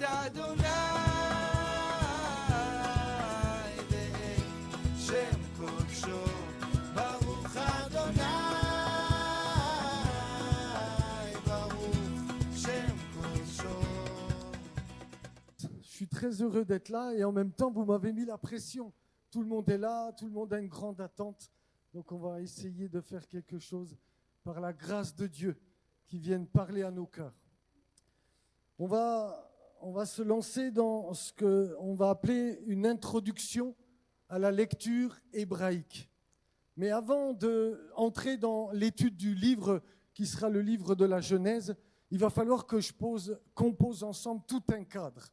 אדוני שם קודשו ברוך אדוני ברוך שם קודשו. Je suis très heureux d'être là et en même temps vous m'avez mis la pression. Tout le monde est là, tout le monde a une grande attente. Donc on va essayer de faire quelque chose par la grâce de Dieu qui vienne parler à nos cœurs. On va se lancer dans ce qu'on va appeler une introduction à la lecture hébraïque. Mais avant d'entrer dans l'étude du livre qui sera le livre de la Genèse, il va falloir que qu'on pose ensemble tout un cadre.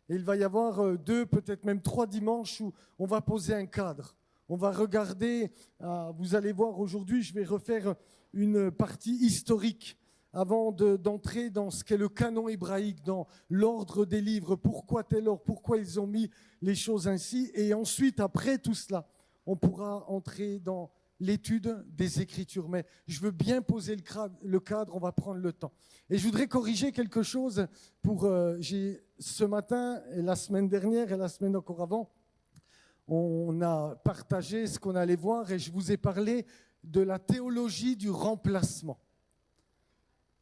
Et il va y avoir 2, peut-être même 3 dimanches où on va poser un cadre. On va regarder, vous allez voir aujourd'hui, je vais refaire une partie historique avant d'entrer dans ce qu'est le canon hébraïque, dans l'ordre des livres, pourquoi tel ordre, pourquoi ils ont mis les choses ainsi. Et ensuite, après tout cela, on pourra entrer dans l'étude des Écritures. Mais je veux bien poser le cadre, on va prendre le temps. Et je voudrais corriger quelque chose ce matin, et la semaine dernière, et la semaine encore avant, on a partagé ce qu'on allait voir, et je vous ai parlé de la théologie du remplacement.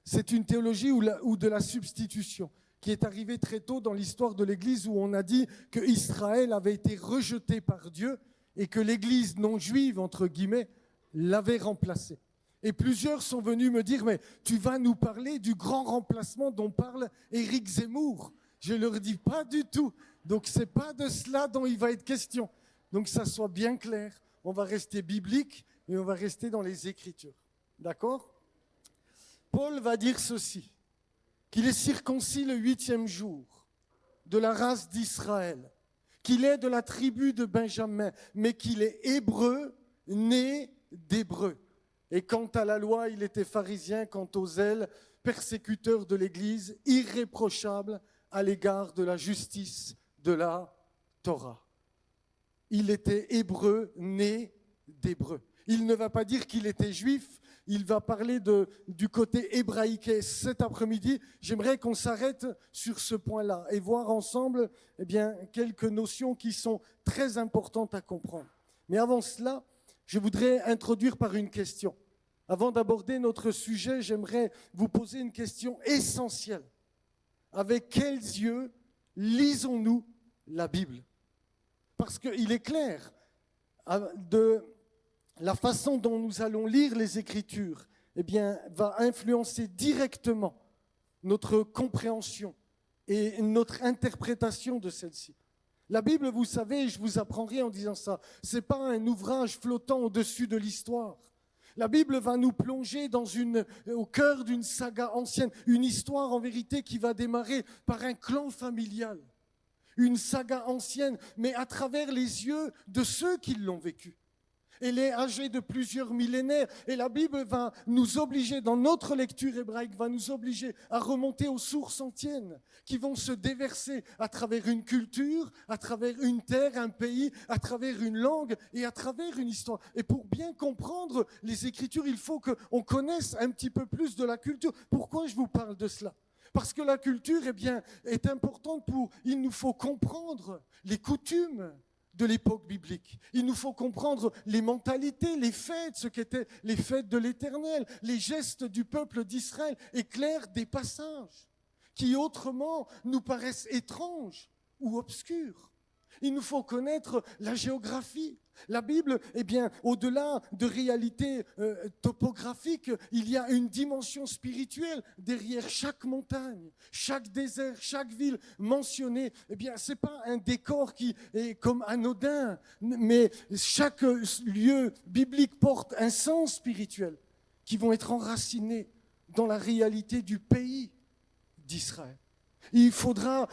C'est une théologie ou de la substitution qui est arrivée très tôt dans l'histoire de l'Église, où on a dit que Israël avait été rejeté par Dieu et que l'Église non juive, entre guillemets, l'avait remplacé. Et plusieurs sont venus me dire, mais tu vas nous parler du grand remplacement dont parle Éric Zemmour. Je leur dis pas du tout. Donc c'est pas de cela dont il va être question. Donc ça soit bien clair. On va rester biblique et on va rester dans les Écritures. D'accord ? Paul va dire ceci, qu'il est circoncis le 8e jour de la race d'Israël, qu'il est de la tribu de Benjamin, mais qu'il est hébreu, né d'hébreu. Et quant à la loi, il était pharisien, quant aux zèles, persécuteur de l'Église, irréprochable à l'égard de la justice de la Torah. Il était hébreu, né d'hébreu. Il ne va pas dire qu'il était juif, il va parler du côté hébraïque. Et cet après-midi, j'aimerais qu'on s'arrête sur ce point-là et voir ensemble quelques notions qui sont très importantes à comprendre. Mais avant cela, je voudrais introduire par une question. Avant d'aborder notre sujet, j'aimerais vous poser une question essentielle. Avec quels yeux lisons-nous la Bible ? Parce qu'il est clair de la façon dont nous allons lire les Écritures, va influencer directement notre compréhension et notre interprétation de celle-ci. La Bible, vous savez, je vous apprends rien en disant ça, c'est pas un ouvrage flottant au-dessus de l'histoire. La Bible va nous plonger au cœur d'une saga ancienne, une histoire en vérité qui va démarrer par un clan familial, une saga ancienne, mais à travers les yeux de ceux qui l'ont vécue. Elle est âgée de plusieurs millénaires et la Bible va nous obliger, dans notre lecture hébraïque, va nous obliger à remonter aux sources anciennes qui vont se déverser à travers une culture, à travers une terre, un pays, à travers une langue et à travers une histoire. Et pour bien comprendre les Écritures, il faut qu'on connaisse un petit peu plus de la culture. Pourquoi je vous parle de cela ? Parce que la culture est importante il nous faut comprendre les coutumes de l'époque biblique. Il nous faut comprendre les mentalités, les fêtes, ce qu'étaient les fêtes de l'Éternel, les gestes du peuple d'Israël, éclairent des passages qui autrement nous paraissent étranges ou obscurs. Il nous faut connaître la géographie. La Bible, au-delà de réalités topographiques, il y a une dimension spirituelle derrière chaque montagne, chaque désert, chaque ville mentionnée. C'est pas un décor qui est comme anodin, mais chaque lieu biblique porte un sens spirituel qui vont être enracinés dans la réalité du pays d'Israël. Il faudra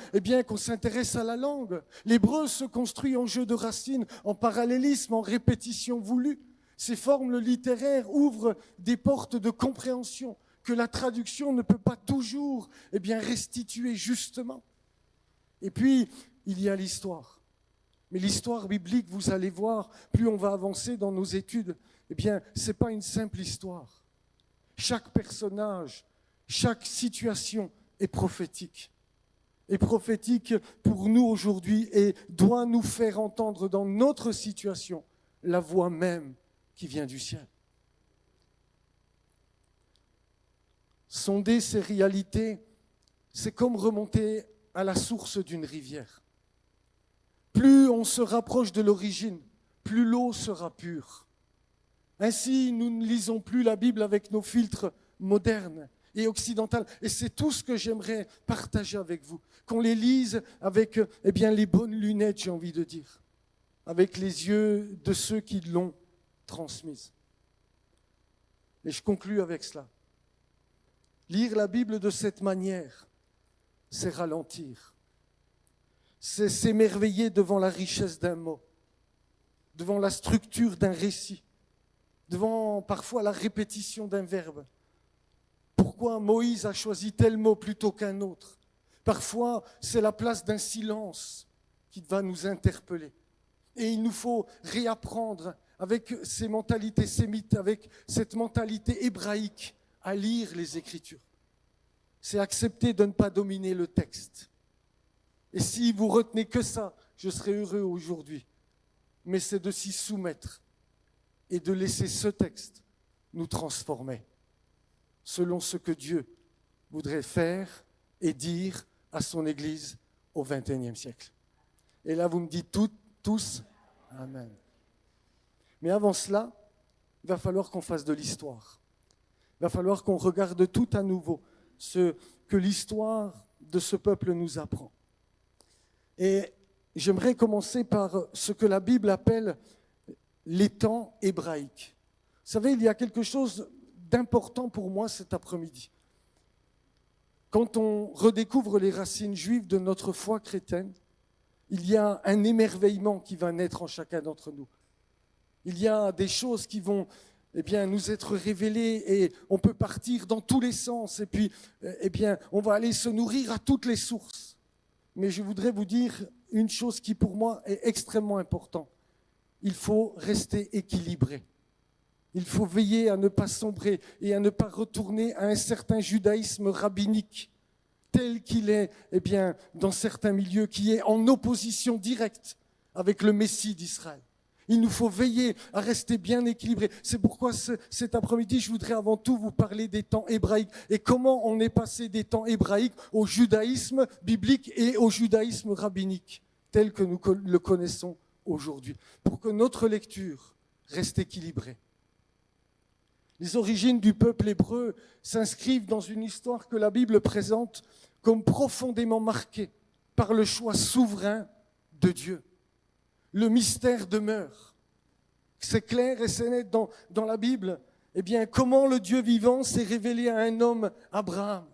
qu'on s'intéresse à la langue. L'hébreu se construit en jeu de racines, en parallélisme, en répétition voulue. Ces formes littéraires ouvrent des portes de compréhension que la traduction ne peut pas toujours restituer justement. Et puis, il y a l'histoire. Mais l'histoire biblique, vous allez voir, plus on va avancer dans nos études, c'est pas une simple histoire. Chaque personnage, chaque situation est prophétique. est prophétique pour nous aujourd'hui et doit nous faire entendre dans notre situation la voix même qui vient du ciel. Sonder ces réalités, c'est comme remonter à la source d'une rivière. Plus on se rapproche de l'origine, plus l'eau sera pure. Ainsi, nous ne lisons plus la Bible avec nos filtres modernes et occidentaux. Et c'est tout ce que j'aimerais partager avec vous. Qu'on les lise avec les bonnes lunettes, j'ai envie de dire. Avec les yeux de ceux qui l'ont transmise. Et je conclus avec cela. Lire la Bible de cette manière, c'est ralentir. C'est s'émerveiller devant la richesse d'un mot, devant la structure d'un récit, devant parfois la répétition d'un verbe. Pourquoi Moïse a choisi tel mot plutôt qu'un autre? Parfois, c'est la place d'un silence qui va nous interpeller. Et il nous faut réapprendre avec ces mentalités sémites, avec cette mentalité hébraïque, à lire les Écritures. C'est accepter de ne pas dominer le texte. Et si vous retenez que ça, je serai heureux aujourd'hui. Mais c'est de s'y soumettre et de laisser ce texte nous transformer selon ce que Dieu voudrait faire et dire à son Église au XXIe siècle. Et là, vous me dites tous, Amen. Mais avant cela, il va falloir qu'on fasse de l'histoire. Il va falloir qu'on regarde tout à nouveau ce que l'histoire de ce peuple nous apprend. Et j'aimerais commencer par ce que la Bible appelle les temps hébraïques. Vous savez, il y a quelque chose d'important pour moi cet après-midi. Quand on redécouvre les racines juives de notre foi chrétienne, il y a un émerveillement qui va naître en chacun d'entre nous. Il y a des choses qui vont nous être révélées et on peut partir dans tous les sens et puis on va aller se nourrir à toutes les sources. Mais je voudrais vous dire une chose qui pour moi est extrêmement importante. Il faut rester équilibré. Il faut veiller à ne pas sombrer et à ne pas retourner à un certain judaïsme rabbinique tel qu'il est dans certains milieux, qui est en opposition directe avec le Messie d'Israël. Il nous faut veiller à rester bien équilibrés. C'est pourquoi cet après-midi, je voudrais avant tout vous parler des temps hébraïques et comment on est passé des temps hébraïques au judaïsme biblique et au judaïsme rabbinique, tel que nous le connaissons aujourd'hui, pour que notre lecture reste équilibrée. Les origines du peuple hébreu s'inscrivent dans une histoire que la Bible présente comme profondément marquée par le choix souverain de Dieu. Le mystère demeure. C'est clair et c'est net dans la Bible. Comment le Dieu vivant s'est révélé à un homme, Abraham,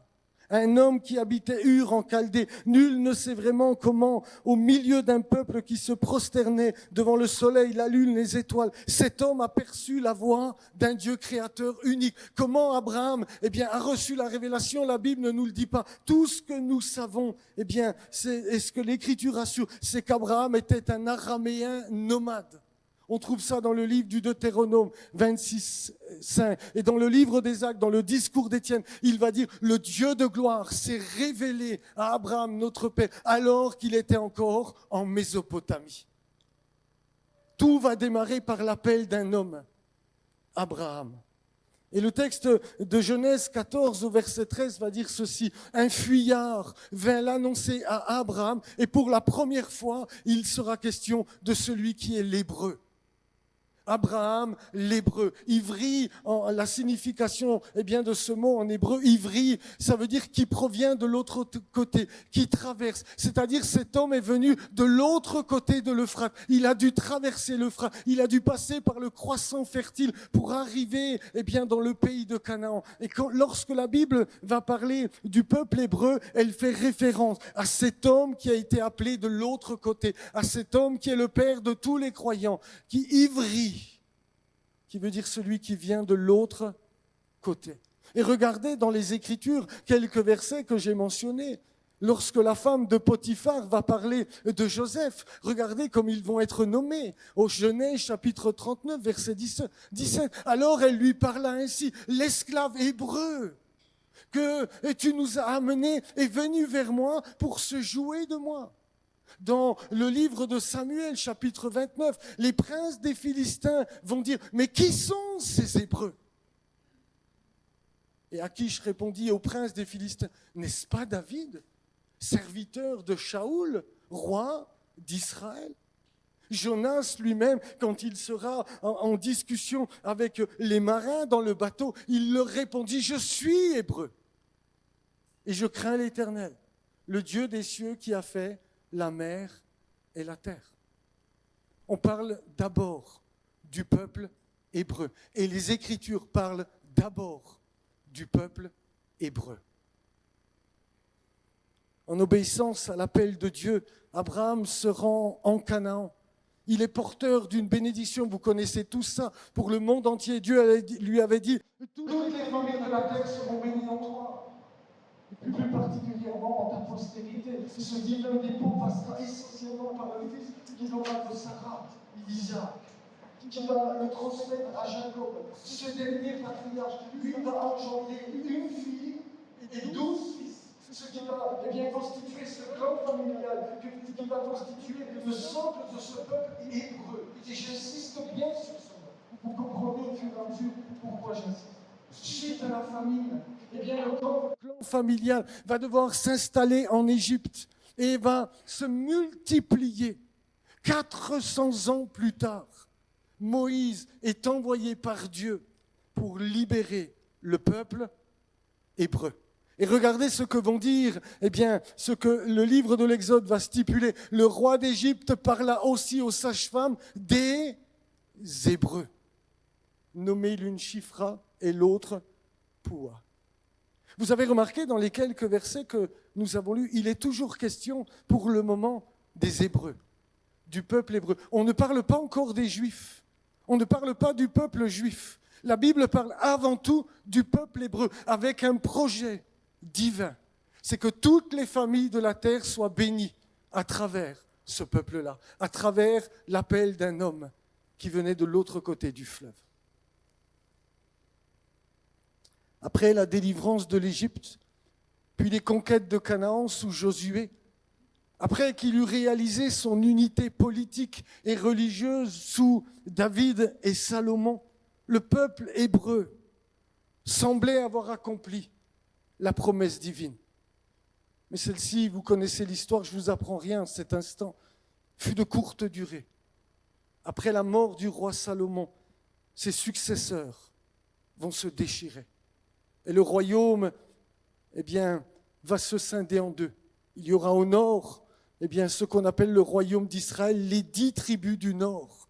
un homme qui habitait Ur en Chaldée. Nul ne sait vraiment comment, au milieu d'un peuple qui se prosternait devant le soleil, la lune, les étoiles, cet homme a perçu la voix d'un Dieu créateur unique. Comment Abraham a reçu la révélation, la Bible ne nous le dit pas. Tout ce que nous savons, et ce que l'Écriture assure, c'est qu'Abraham était un araméen nomade. On trouve ça dans le livre du Deutéronome 26, 5. Et dans le livre des Actes, dans le discours d'Étienne, il va dire « Le Dieu de gloire s'est révélé à Abraham, notre père, alors qu'il était encore en Mésopotamie. » Tout va démarrer par l'appel d'un homme, Abraham. Et le texte de Genèse 14 au verset 13 va dire ceci. Un fuyard vint l'annoncer à Abraham et pour la première fois, il sera question de celui qui est l'hébreu. Abraham, l'hébreu. Ivri, la signification de ce mot en hébreu, ivri, ça veut dire qui provient de l'autre côté, qui traverse. C'est-à-dire cet homme est venu de l'autre côté de l'Euphrate. Il a dû traverser l'Euphrate. Il a dû passer par le croissant fertile pour arriver dans le pays de Canaan. Et lorsque la Bible va parler du peuple hébreu, elle fait référence à cet homme qui a été appelé de l'autre côté, à cet homme qui est le père de tous les croyants, qui ivrit, qui veut dire celui qui vient de l'autre côté. Et regardez dans les Écritures quelques versets que j'ai mentionnés. Lorsque la femme de Potiphar va parler de Joseph, regardez comme ils vont être nommés. Au Genèse chapitre 39, verset 17. Alors elle lui parla ainsi, l'esclave hébreu que tu nous as amenés et venus vers moi pour se jouer de moi. Dans le livre de Samuel, chapitre 29, les princes des Philistins vont dire, mais qui sont ces Hébreux? Et Achish répondit aux princes des Philistins, n'est-ce pas David, serviteur de Shaoul, roi d'Israël? Jonas lui-même, quand il sera en discussion avec les marins dans le bateau, il leur répondit, je suis Hébreu et je crains l'Éternel, le Dieu des cieux qui a fait la mer et la terre. On parle d'abord du peuple hébreu et les Écritures parlent d'abord du peuple hébreu. En obéissance à l'appel de Dieu, Abraham se rend en Canaan. Il est porteur d'une bénédiction, vous connaissez tout ça, pour le monde entier. Dieu lui avait dit, toutes les familles de la terre seront bénies en toi. Et plus particulièrement en ta postérité. Ce divin dépôt passera essentiellement par le fils qui viendra de Sarah, Isaac, qui va le transmettre à Jacob. Ce dernier patriarche, lui, va engendrer une fille et 12 fils. Ce qui va constituer ce clan familial, qui va constituer le socle de ce peuple hébreu. Et j'insiste bien sur ça. Vous comprenez au fur et à mesure pourquoi j'insiste. Suite à la famine, le clan familial va devoir s'installer en Égypte et va se multiplier. 400 ans plus tard, Moïse est envoyé par Dieu pour libérer le peuple hébreu. Et regardez ce que vont dire, ce que le livre de l'Exode va stipuler. Le roi d'Égypte parla aussi aux sages-femmes des Hébreux, nommés l'une Shifra et l'autre Poua. Vous avez remarqué dans les quelques versets que nous avons lus, il est toujours question pour le moment des Hébreux, du peuple hébreu. On ne parle pas encore des Juifs, on ne parle pas du peuple juif. La Bible parle avant tout du peuple hébreu avec un projet divin. C'est que toutes les familles de la terre soient bénies à travers ce peuple-là, à travers l'appel d'un homme qui venait de l'autre côté du fleuve. Après la délivrance de l'Égypte, puis les conquêtes de Canaan sous Josué, après qu'il eut réalisé son unité politique et religieuse sous David et Salomon, le peuple hébreu semblait avoir accompli la promesse divine. Mais celle-ci, vous connaissez l'histoire, je ne vous apprends rien à cet instant, fut de courte durée. Après la mort du roi Salomon, ses successeurs vont se déchirer. Et le royaume, va se scinder en deux. Il y aura au nord, ce qu'on appelle le royaume d'Israël, les 10 tribus du nord.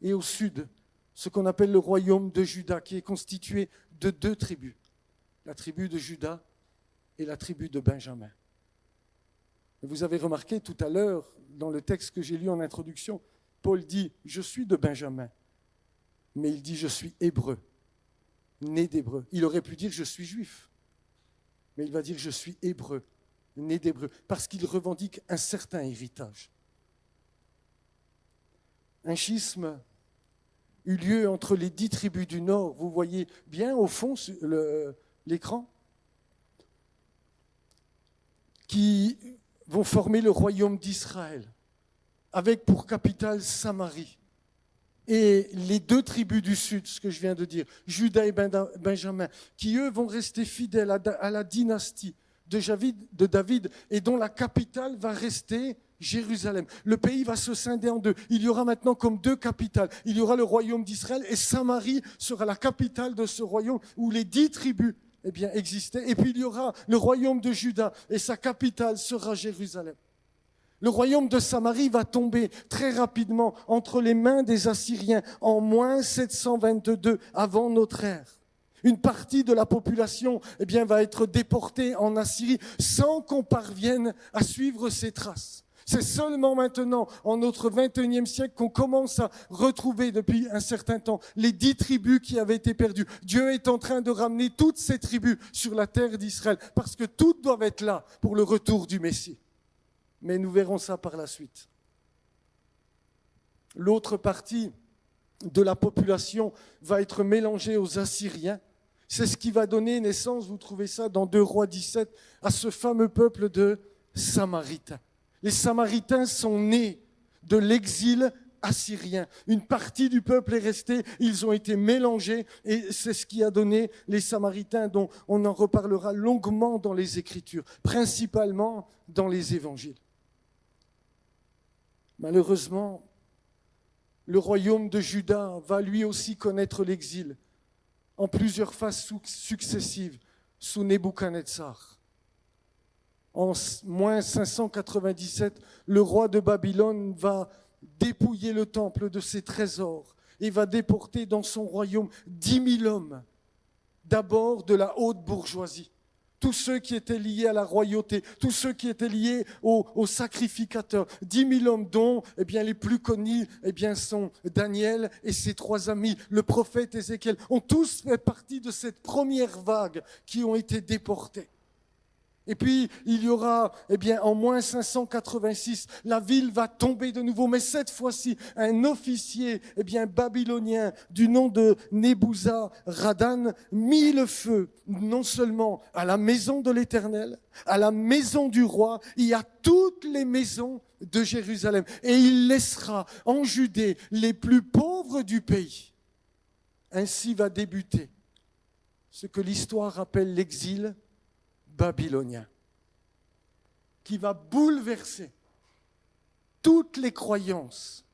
Et au sud, ce qu'on appelle le royaume de Juda, qui est constitué de 2 tribus. La tribu de Juda et la tribu de Benjamin. Vous avez remarqué tout à l'heure, dans le texte que j'ai lu en introduction, Paul dit « Je suis de Benjamin », mais il dit « Je suis hébreu ». Né d'hébreu. Il aurait pu dire je suis juif, mais il va dire je suis hébreu, né d'hébreu, parce qu'il revendique un certain héritage. Un schisme eut lieu entre les 10 tribus du Nord, vous voyez bien au fond l'écran, qui vont former le royaume d'Israël, avec pour capitale Samarie. Et les 2 tribus du sud, ce que je viens de dire, Juda et Benjamin, qui eux vont rester fidèles à la dynastie de David et dont la capitale va rester Jérusalem. Le pays va se scinder en 2. Il y aura maintenant comme 2 capitales. Il y aura le royaume d'Israël et Samarie sera la capitale de ce royaume où les 10 tribus existaient. Et puis il y aura le royaume de Juda et sa capitale sera Jérusalem. Le royaume de Samarie va tomber très rapidement entre les mains des Assyriens en moins 722 avant notre ère. Une partie de la population va être déportée en Assyrie sans qu'on parvienne à suivre ses traces. C'est seulement maintenant, en notre 21e siècle, qu'on commence à retrouver depuis un certain temps les 10 tribus qui avaient été perdues. Dieu est en train de ramener toutes ces tribus sur la terre d'Israël parce que toutes doivent être là pour le retour du Messie. Mais nous verrons ça par la suite. L'autre partie de la population va être mélangée aux Assyriens. C'est ce qui va donner naissance, vous trouvez ça dans 2 Rois 17, à ce fameux peuple de Samaritains. Les Samaritains sont nés de l'exil assyrien. Une partie du peuple est restée, ils ont été mélangés et c'est ce qui a donné les Samaritains dont on en reparlera longuement dans les Écritures, principalement dans les Évangiles. Malheureusement, le royaume de Juda va lui aussi connaître l'exil en plusieurs phases successives sous Nebuchadnezzar. En moins 597, le roi de Babylone va dépouiller le temple de ses trésors et va déporter dans son royaume 10 000 hommes, d'abord de la haute bourgeoisie, tous ceux qui étaient liés à la royauté, tous ceux qui étaient liés aux sacrificateurs, 10 000 hommes dont les plus connus sont Daniel et ses 3 amis, le prophète Ézéchiel, ont tous fait partie de cette première vague qui ont été déportés. Et puis, il y aura, en moins 586, la ville va tomber de nouveau. Mais cette fois-ci, un officier, babylonien du nom de Nebuzaradan mit le feu, non seulement à la maison de l'Éternel, à la maison du roi, et à toutes les maisons de Jérusalem. Et il laissera en Judée les plus pauvres du pays. Ainsi va débuter ce que l'histoire appelle l'exil babylonien, qui va bouleverser toutes les croyances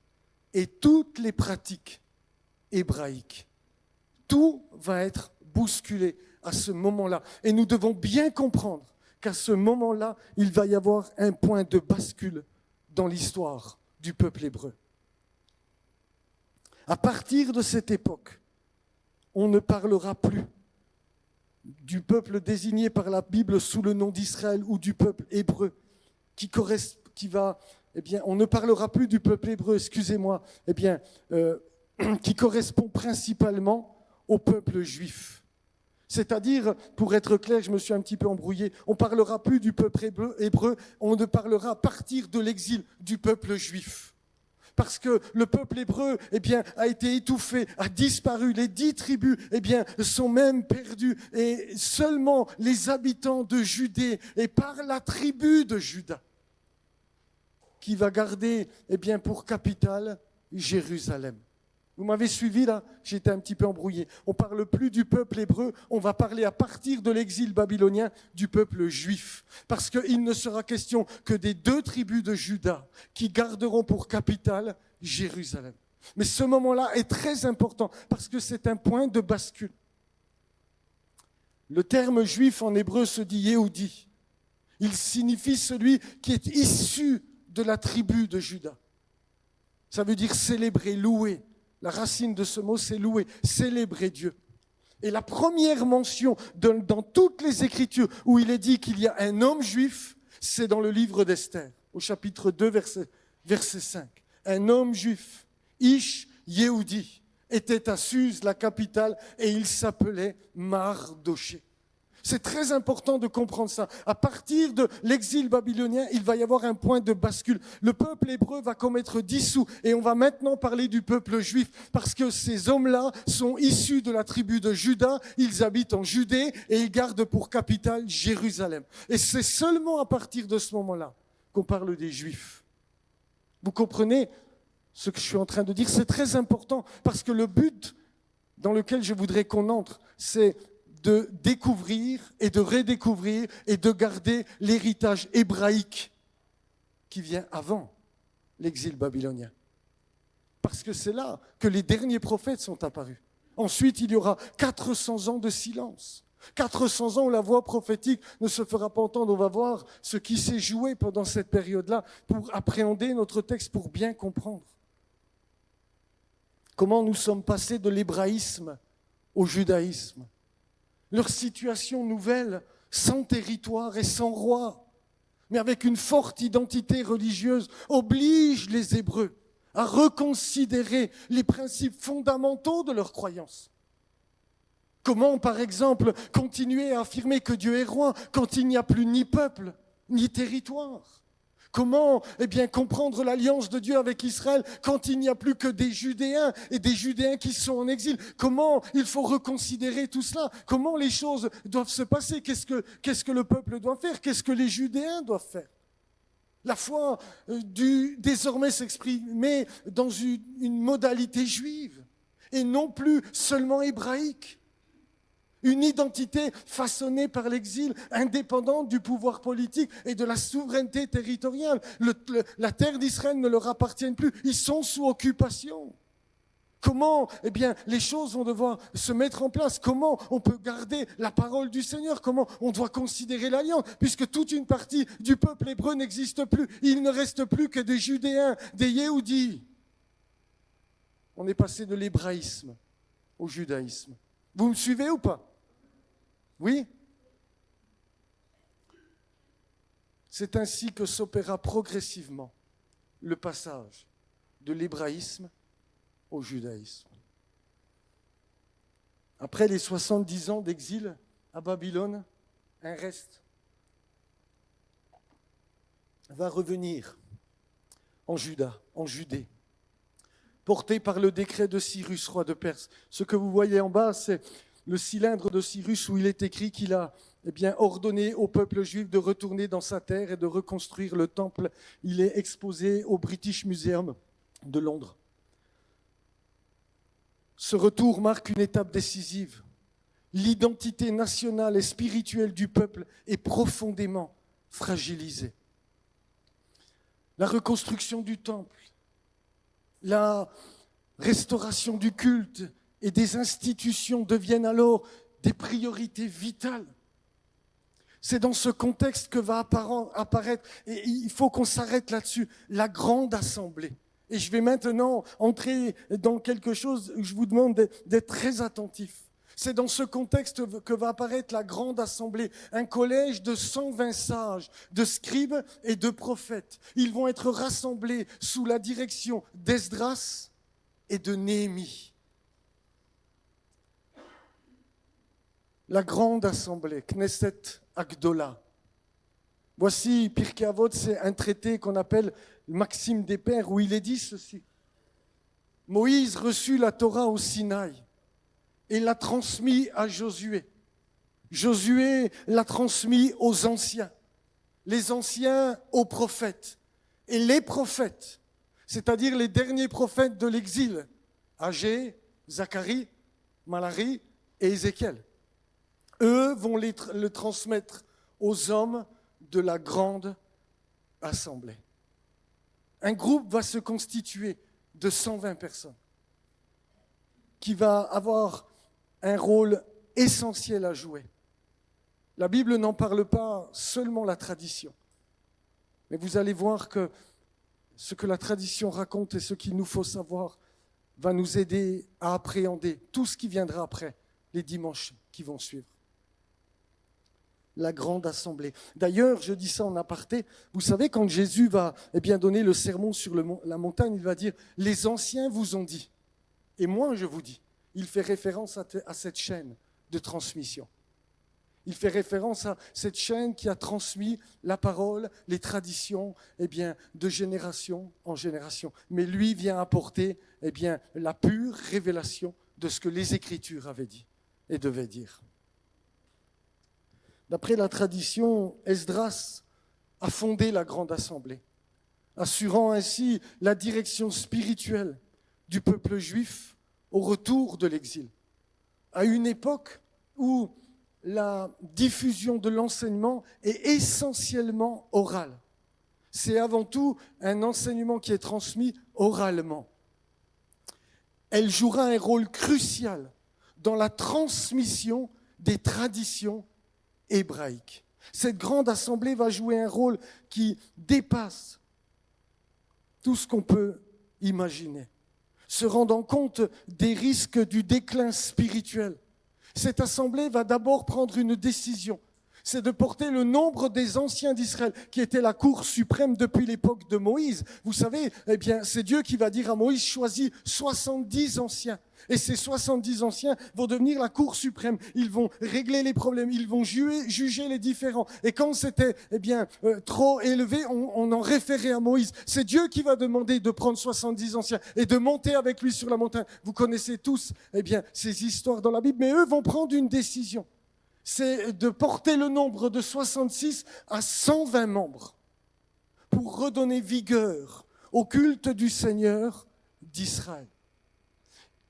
et toutes les pratiques hébraïques. Tout va être bousculé à ce moment-là. Et nous devons bien comprendre qu'à ce moment-là, il va y avoir un point de bascule dans l'histoire du peuple hébreu. À partir de cette époque, on ne parlera plus du peuple désigné par la Bible sous le nom d'Israël ou du peuple hébreu, on ne parlera plus du peuple hébreu, qui correspond principalement au peuple juif. C'est-à-dire, pour être clair, je me suis un petit peu embrouillé, on ne parlera plus du peuple hébreu, on ne parlera à partir de l'exil du peuple juif. Parce que le peuple hébreu a été étouffé, a disparu. Les 10 tribus sont même perdues. Et seulement les habitants de Judée, et par la tribu de Juda, qui va garder pour capitale Jérusalem. Vous m'avez suivi là? J'étais un petit peu embrouillé. On ne parle plus du peuple hébreu, on va parler à partir de l'exil babylonien du peuple juif. Parce qu'il ne sera question que des 2 tribus de Juda qui garderont pour capitale Jérusalem. Mais ce moment-là est très important parce que c'est un point de bascule. Le terme juif en hébreu se dit Yehudi. Il signifie celui qui est issu de la tribu de Juda. Ça veut dire célébrer, louer. La racine de ce mot, c'est louer, célébrer Dieu. Et la première mention dans toutes les Écritures où il est dit qu'il y a un homme juif, c'est dans le livre d'Esther, au chapitre 2, verset 5. Un homme juif, Ish Yehudi, était à Suse, la capitale, et il s'appelait Mardoché. C'est très important de comprendre ça. À partir de l'exil babylonien, il va y avoir un point de bascule. Le peuple hébreu va comme être dissous. Et on va maintenant parler du peuple juif. Parce que ces hommes-là sont issus de la tribu de Juda. Ils habitent en Judée et ils gardent pour capitale Jérusalem. Et c'est seulement à partir de ce moment-là qu'on parle des Juifs. Vous comprenez ce que je suis en train de dire? C'est très important parce que le but dans lequel je voudrais qu'on entre, c'est de découvrir et de redécouvrir et de garder l'héritage hébraïque qui vient avant l'exil babylonien. Parce que c'est là que les derniers prophètes sont apparus. Ensuite, il y aura 400 ans de silence. 400 ans où la voix prophétique ne se fera pas entendre. On va voir ce qui s'est joué pendant cette période-là pour appréhender notre texte, pour bien comprendre. Comment nous sommes passés de l'hébraïsme au judaïsme. Leur situation nouvelle, sans territoire et sans roi, mais avec une forte identité religieuse, oblige les Hébreux à reconsidérer les principes fondamentaux de leur croyance. Comment, par exemple, continuer à affirmer que Dieu est roi quand il n'y a plus ni peuple, ni territoire? Comment comprendre l'alliance de Dieu avec Israël quand il n'y a plus que des Judéens et des Judéens qui sont en exil? Comment il faut reconsidérer tout cela? Comment les choses doivent se passer? Qu'est-ce que le peuple doit faire? Qu'est-ce que les Judéens doivent faire? La foi désormais s'exprimer dans une modalité juive et non plus seulement hébraïque. Une identité façonnée par l'exil, indépendante du pouvoir politique et de la souveraineté territoriale. La terre d'Israël ne leur appartient plus, ils sont sous occupation. Comment les choses vont devoir se mettre en place? Comment on peut garder la parole du Seigneur? Comment on doit considérer l'alliance? Puisque toute une partie du peuple hébreu n'existe plus. Il ne reste plus que des Judéens, des Yéhoudis. On est passé de l'hébraïsme au judaïsme. Vous me suivez ou pas? Oui? C'est ainsi que s'opéra progressivement le passage de l'hébraïsme au judaïsme. Après les 70 ans d'exil à Babylone, un reste va revenir en Judée, porté par le décret de Cyrus, roi de Perse. Ce que vous voyez en bas, c'est le cylindre de Cyrus où il est écrit qu'il a ordonné au peuple juif de retourner dans sa terre et de reconstruire le temple. Il est exposé au British Museum de Londres. Ce retour marque une étape décisive. L'identité nationale et spirituelle du peuple est profondément fragilisée. La reconstruction du temple, la restauration du culte et des institutions deviennent alors des priorités vitales. C'est dans ce contexte que va apparaître, et il faut qu'on s'arrête là-dessus, la grande assemblée. Et je vais maintenant entrer dans quelque chose où je vous demande d'être très attentif. C'est dans ce contexte que va apparaître la grande assemblée, un collège de 120 sages, de scribes et de prophètes. Ils vont être rassemblés sous la direction d'Esdras et de Néhémie. La grande assemblée, Knesset Agdola. Voici, Pirkei Avot, c'est un traité qu'on appelle Maxime des Pères, où il est dit ceci. Moïse reçut la Torah au Sinaï et l'a transmis à Josué. Josué l'a transmis aux anciens, les anciens aux prophètes. Et les prophètes, c'est-à-dire les derniers prophètes de l'exil, Agé, Zacharie, Malachie et Ézéchiel, eux vont le transmettre aux hommes de la grande assemblée. Un groupe va se constituer de 120 personnes qui va avoir un rôle essentiel à jouer. La Bible n'en parle pas, seulement la tradition. Mais vous allez voir que ce que la tradition raconte et ce qu'il nous faut savoir va nous aider à appréhender tout ce qui viendra après, les dimanches qui vont suivre. La grande assemblée. D'ailleurs, je dis ça en aparté, vous savez, quand Jésus va donner le sermon sur la montagne, il va dire « Les anciens vous ont dit ». Et moi, je vous dis, il fait référence à cette chaîne de transmission. Il fait référence à cette chaîne qui a transmis la parole, les traditions, de génération en génération. Mais lui vient apporter la pure révélation de ce que les Écritures avaient dit et devaient dire. D'après la tradition, Esdras a fondé la grande assemblée, assurant ainsi la direction spirituelle du peuple juif au retour de l'exil, à une époque où la diffusion de l'enseignement est essentiellement orale. C'est avant tout un enseignement qui est transmis oralement. Elle jouera un rôle crucial dans la transmission des traditions hébraïque. Cette grande assemblée va jouer un rôle qui dépasse tout ce qu'on peut imaginer. Se rendant compte des risques du déclin spirituel, cette assemblée va d'abord prendre une décision, c'est de porter le nombre des anciens d'Israël, qui était la cour suprême depuis l'époque de Moïse. Vous savez, eh bien, c'est Dieu qui va dire à Moïse, choisis 70 anciens. Et ces 70 anciens vont devenir la cour suprême. Ils vont régler les problèmes, ils vont juger les différends. Et quand c'était trop élevé, on en référait à Moïse. C'est Dieu qui va demander de prendre 70 anciens et de monter avec lui sur la montagne. Vous connaissez tous ces histoires dans la Bible, mais eux vont prendre une décision. C'est de porter le nombre de 66 à 120 membres pour redonner vigueur au culte du Seigneur d'Israël.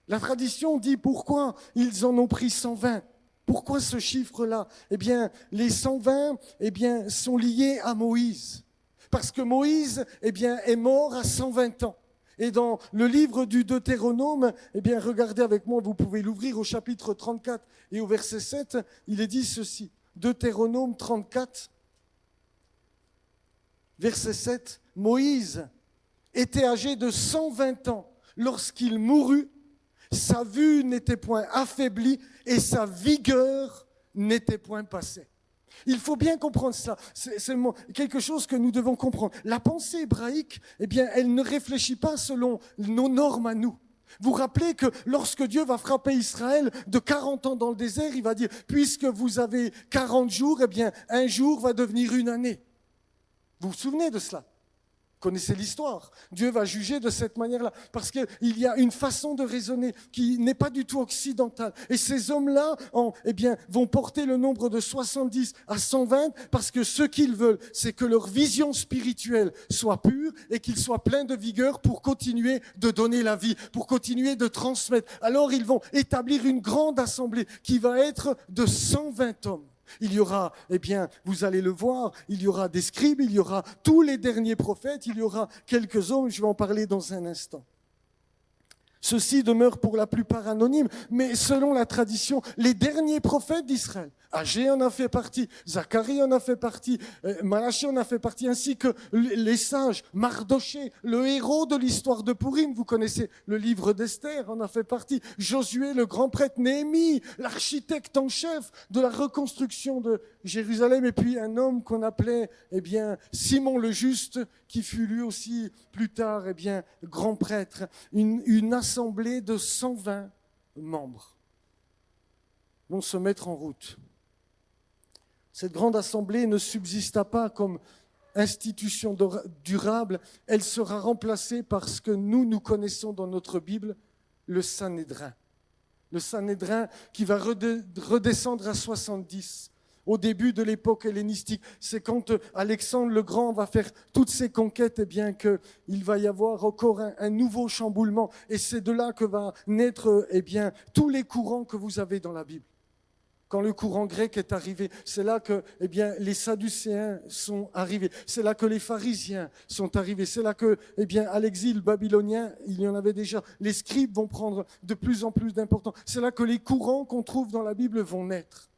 La tradition dit pourquoi ils en ont pris 120. Pourquoi ce chiffre-là ? Eh bien, les 120 sont liés à Moïse. Parce que Moïse est mort à 120 ans. Et dans le livre du Deutéronome, regardez avec moi, vous pouvez l'ouvrir au chapitre 34 et au verset 7, il est dit ceci. Deutéronome 34, verset 7, Moïse était âgé de 120 ans lorsqu'il mourut, sa vue n'était point affaiblie et sa vigueur n'était point passée. Il faut bien comprendre ça. C'est quelque chose que nous devons comprendre. La pensée hébraïque, elle ne réfléchit pas selon nos normes à nous. Vous vous rappelez que lorsque Dieu va frapper Israël de 40 ans dans le désert, il va dire, puisque vous avez 40 jours, un jour va devenir une année. Vous vous souvenez de cela ? Vous connaissez l'histoire. Dieu va juger de cette manière-là. Parce qu'il y a une façon de raisonner qui n'est pas du tout occidentale. Et ces hommes-là vont porter le nombre de 70 à 120 parce que ce qu'ils veulent, c'est que leur vision spirituelle soit pure et qu'ils soient pleins de vigueur pour continuer de donner la vie, pour continuer de transmettre. Alors ils vont établir une grande assemblée qui va être de 120 hommes. Il y aura, vous allez le voir, il y aura des scribes, il y aura tous les derniers prophètes, il y aura quelques hommes, je vais en parler dans un instant. Ceux-ci demeurent pour la plupart anonymes, mais selon la tradition, les derniers prophètes d'Israël, Agé en a fait partie, Zacharie en a fait partie, Malachi en a fait partie, ainsi que les sages, Mardoché, le héros de l'histoire de Pourim, vous connaissez le livre d'Esther, en a fait partie, Josué, le grand prêtre, Néhémie, l'architecte en chef de la reconstruction de Jérusalem, et puis un homme qu'on appelait Simon le Juste, qui fut lui aussi plus tard grand prêtre, une assemblée de 120 membres vont se mettre en route. Cette grande assemblée ne subsista pas comme institution durable, elle sera remplacée par ce que nous connaissons dans notre Bible, le Sanhédrin. Le Sanhédrin qui va redescendre à 70. Au début de l'époque hellénistique, c'est quand Alexandre le Grand va faire toutes ses conquêtes, qu'il va y avoir encore un nouveau chamboulement. Et c'est de là que va naître tous les courants que vous avez dans la Bible. Quand le courant grec est arrivé, c'est là que les Sadducéens sont arrivés. C'est là que les pharisiens sont arrivés. C'est là que à l'exil babylonien, il y en avait déjà. Les scribes vont prendre de plus en plus d'importance. C'est là que les courants qu'on trouve dans la Bible vont naître.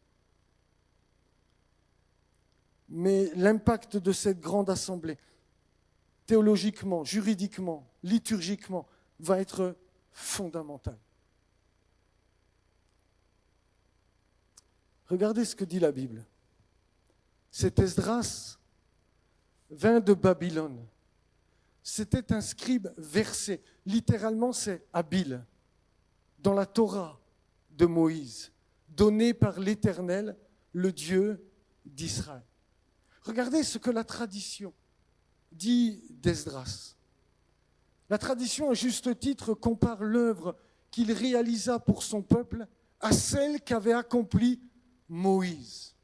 Mais l'impact de cette grande assemblée, théologiquement, juridiquement, liturgiquement, va être fondamental. Regardez ce que dit la Bible. Cet Esdras vint de Babylone. C'était un scribe versé. Littéralement, c'est habile. Dans la Torah de Moïse, donnée par l'Éternel, le Dieu d'Israël. Regardez ce que la tradition dit d'Esdras. La tradition, à juste titre, compare l'œuvre qu'il réalisa pour son peuple à celle qu'avait accomplie Moïse.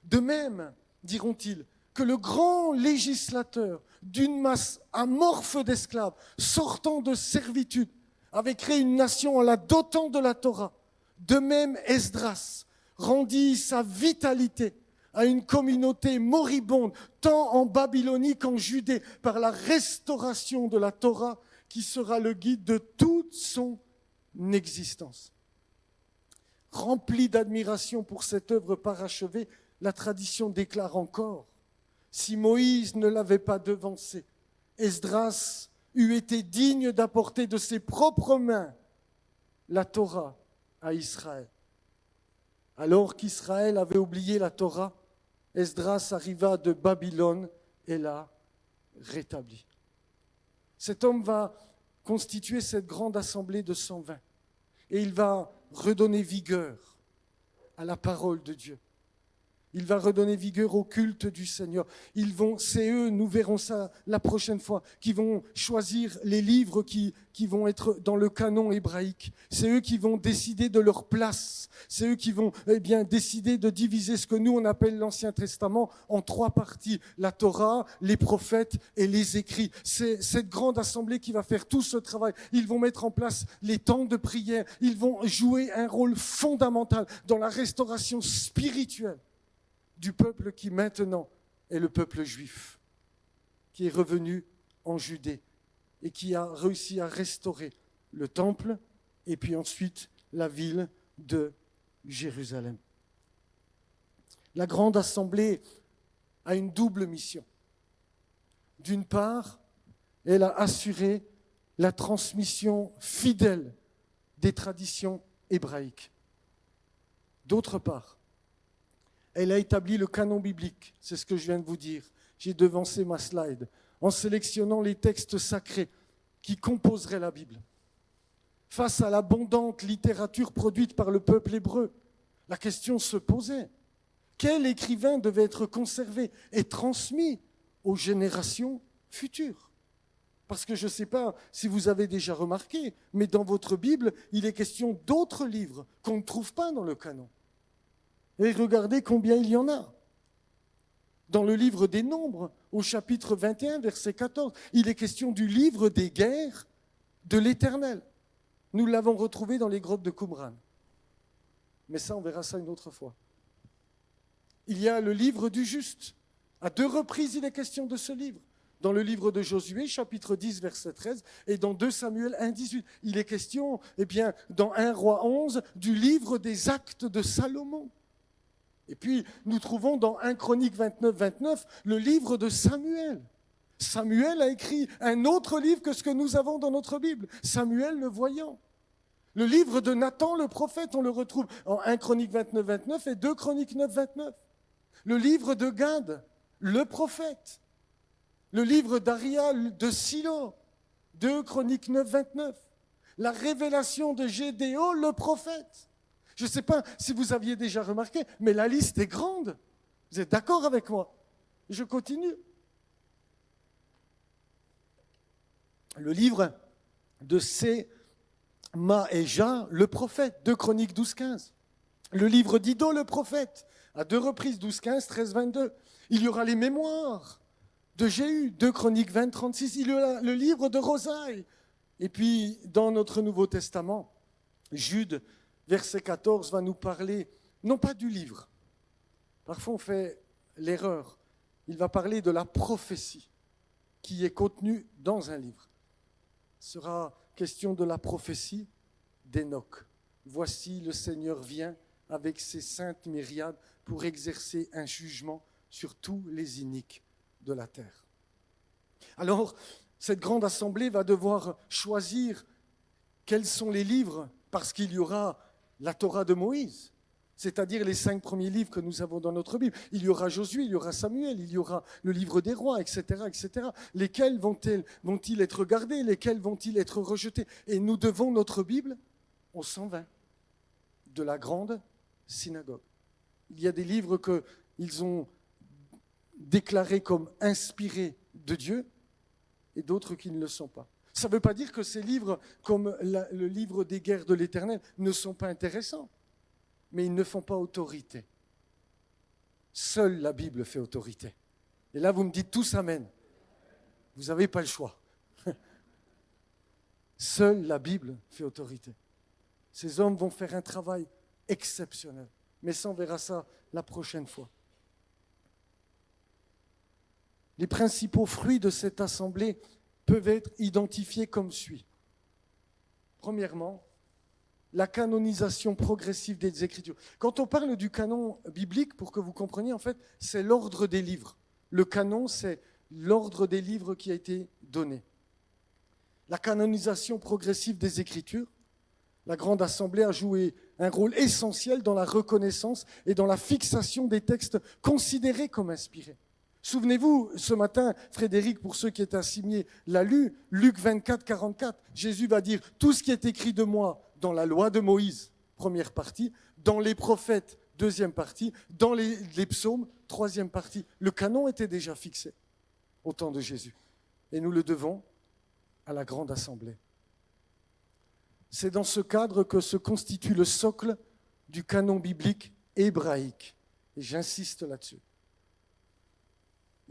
De même, diront-ils, que le grand législateur d'une masse amorphe d'esclaves sortant de servitude avait créé une nation en la dotant de la Torah, de même Esdras rendit sa vitalité à une communauté moribonde, tant en Babylonie qu'en Judée, par la restauration de la Torah qui sera le guide de toute son existence. Rempli d'admiration pour cette œuvre parachevée, la tradition déclare encore, si Moïse ne l'avait pas devancé, Esdras eût été digne d'apporter de ses propres mains la Torah à Israël. Alors qu'Israël avait oublié la Torah, Esdras arriva de Babylone et l'a rétabli. Cet homme va constituer cette grande assemblée de 120 et il va redonner vigueur à la parole de Dieu. Il va redonner vigueur au culte du Seigneur. C'est eux, nous verrons ça la prochaine fois, qui vont choisir les livres qui vont être dans le canon hébraïque. C'est eux qui vont décider de leur place. C'est eux qui vont décider de diviser ce que nous on appelle l'Ancien Testament en 3 parties. La Torah, les prophètes et les écrits. C'est cette grande assemblée qui va faire tout ce travail. Ils vont mettre en place les temps de prière. Ils vont jouer un rôle fondamental dans la restauration spirituelle du peuple qui maintenant est le peuple juif, qui est revenu en Judée et qui a réussi à restaurer le temple et puis ensuite la ville de Jérusalem. La grande assemblée a une double mission. D'une part, elle a assuré la transmission fidèle des traditions hébraïques. D'autre part, elle a établi le canon biblique, c'est ce que je viens de vous dire. J'ai devancé ma slide, en sélectionnant les textes sacrés qui composeraient la Bible. Face à l'abondante littérature produite par le peuple hébreu, la question se posait. Quel écrivain devait être conservé et transmis aux générations futures? Parce que je ne sais pas si vous avez déjà remarqué, mais dans votre Bible, il est question d'autres livres qu'on ne trouve pas dans le canon. Et regardez combien il y en a. Dans le livre des Nombres, au chapitre 21, verset 14, il est question du livre des guerres de l'Éternel. Nous l'avons retrouvé dans les grottes de Qumran. Mais ça, on verra ça une autre fois. Il y a le livre du juste. À 2 reprises, il est question de ce livre. Dans le livre de Josué, chapitre 10, verset 13, et dans 2 Samuel 1, 18. Il est question, dans 1 Roi 11, du livre des actes de Salomon. Et puis, nous trouvons dans 1 Chronique 29, 29, le livre de Samuel. Samuel a écrit un autre livre que ce que nous avons dans notre Bible. Samuel le voyant. Le livre de Nathan le prophète, on le retrouve en 1 Chronique 29, 29 et 2 Chroniques 9, 29. Le livre de Gad, le prophète. Le livre d'Aria de Silo, 2 Chroniques 9, 29. La révélation de Gédéon, le prophète. Je ne sais pas si vous aviez déjà remarqué, mais la liste est grande. Vous êtes d'accord avec moi? Je continue. Le livre de Sémaéja, le prophète, 2 Chroniques 12, 15. Le livre d'Iddo, le prophète, à 2 reprises, 12, 15, 13, 22. Il y aura les mémoires de Jéhu, 2 Chroniques 20, 36. Il y aura le livre de Rosaï. Et puis, dans notre Nouveau Testament, Jude, verset 14, va nous parler, non pas du livre. Parfois, on fait l'erreur. Il va parler de la prophétie qui est contenue dans un livre. Il sera question de la prophétie d'Enoch. Voici, le Seigneur vient avec ses saintes myriades pour exercer un jugement sur tous les iniques de la terre. Alors, cette grande assemblée va devoir choisir quels sont les livres, parce qu'il y aura la Torah de Moïse, c'est-à-dire les 5 premiers livres que nous avons dans notre Bible. Il y aura Josué, il y aura Samuel, il y aura le livre des rois, etc., etc. Lesquels vont-ils être gardés? Lesquels vont-ils être rejetés? Et nous devons notre Bible aux 120 de la grande synagogue. Il y a des livres qu'ils ont déclarés comme inspirés de Dieu et d'autres qui ne le sont pas. Ça ne veut pas dire que ces livres, comme le livre des guerres de l'Éternel, ne sont pas intéressants, mais ils ne font pas autorité. Seule la Bible fait autorité. Et là, vous me dites tous amen. Vous n'avez pas le choix. Seule la Bible fait autorité. Ces hommes vont faire un travail exceptionnel. Mais ça, on verra ça la prochaine fois. Les principaux fruits de cette assemblée peuvent être identifiés comme suit. Premièrement, la canonisation progressive des Écritures. Quand on parle du canon biblique, pour que vous compreniez, en fait, c'est l'ordre des livres. Le canon, c'est l'ordre des livres qui a été donné. La canonisation progressive des Écritures. La Grande Assemblée a joué un rôle essentiel dans la reconnaissance et dans la fixation des textes considérés comme inspirés. Souvenez-vous, ce matin, Frédéric, pour ceux qui étaient assignés, l'a lu, Luc 24, 44. Jésus va dire « Tout ce qui est écrit de moi dans la loi de Moïse », première partie, dans les prophètes, deuxième partie, dans les psaumes, troisième partie. Le canon était déjà fixé au temps de Jésus. Et nous le devons à la grande assemblée. C'est dans ce cadre que se constitue le socle du canon biblique hébraïque. Et j'insiste là-dessus.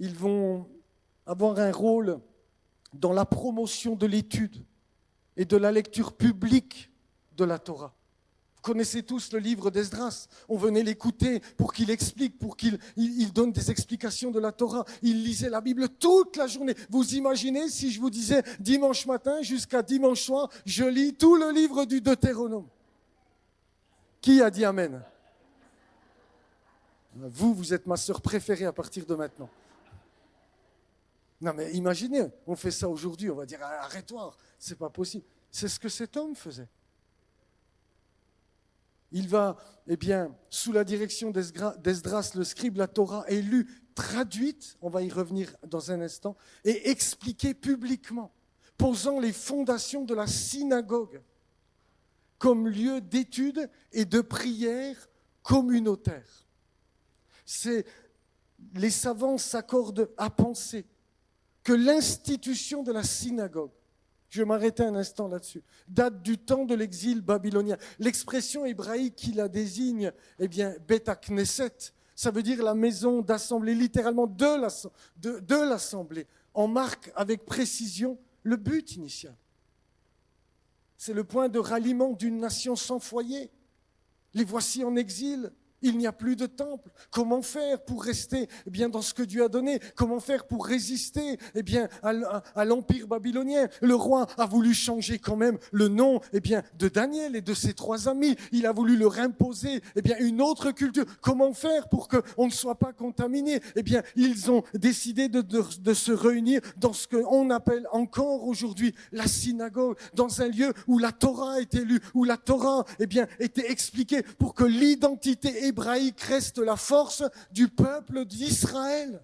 Ils vont avoir un rôle dans la promotion de l'étude et de la lecture publique de la Torah. Vous connaissez tous le livre d'Esdras. On venait l'écouter pour qu'il explique, pour qu'il donne des explications de la Torah. Il lisait la Bible toute la journée. Vous imaginez si je vous disais dimanche matin jusqu'à dimanche soir, je lis tout le livre du Deutéronome. Qui a dit Amen? Vous êtes ma sœur préférée à partir de maintenant. Non mais imaginez, on fait ça aujourd'hui, on va dire arrête-toi, c'est pas possible. C'est ce que cet homme faisait. Il va, sous la direction d'Esdras, le scribe, la Torah est lue, traduite, on va y revenir dans un instant, et expliquée publiquement, posant les fondations de la synagogue comme lieu d'étude et de prière communautaire. Les savants s'accordent à penser que l'institution de la synagogue, je vais m'arrêter un instant là-dessus, date du temps de l'exil babylonien. L'expression hébraïque qui la désigne, Beth Knesset, ça veut dire la maison d'assemblée, littéralement de l'assemblée, en marque avec précision le but initial. C'est le point de ralliement d'une nation sans foyer. Les voici en exil. Il n'y a plus de temple. Comment faire pour rester dans ce que Dieu a donné? Comment faire pour résister à l'empire babylonien? Le roi a voulu changer quand même le nom de Daniel et de ses 3 amis. Il a voulu leur imposer une autre culture. Comment faire pour qu'on ne soit pas contaminé? Ils ont décidé de se réunir dans ce qu'on appelle encore aujourd'hui la synagogue, dans un lieu où la Torah était lue, où la Torah était expliquée pour que l'identité hébraïque reste la force du peuple d'Israël.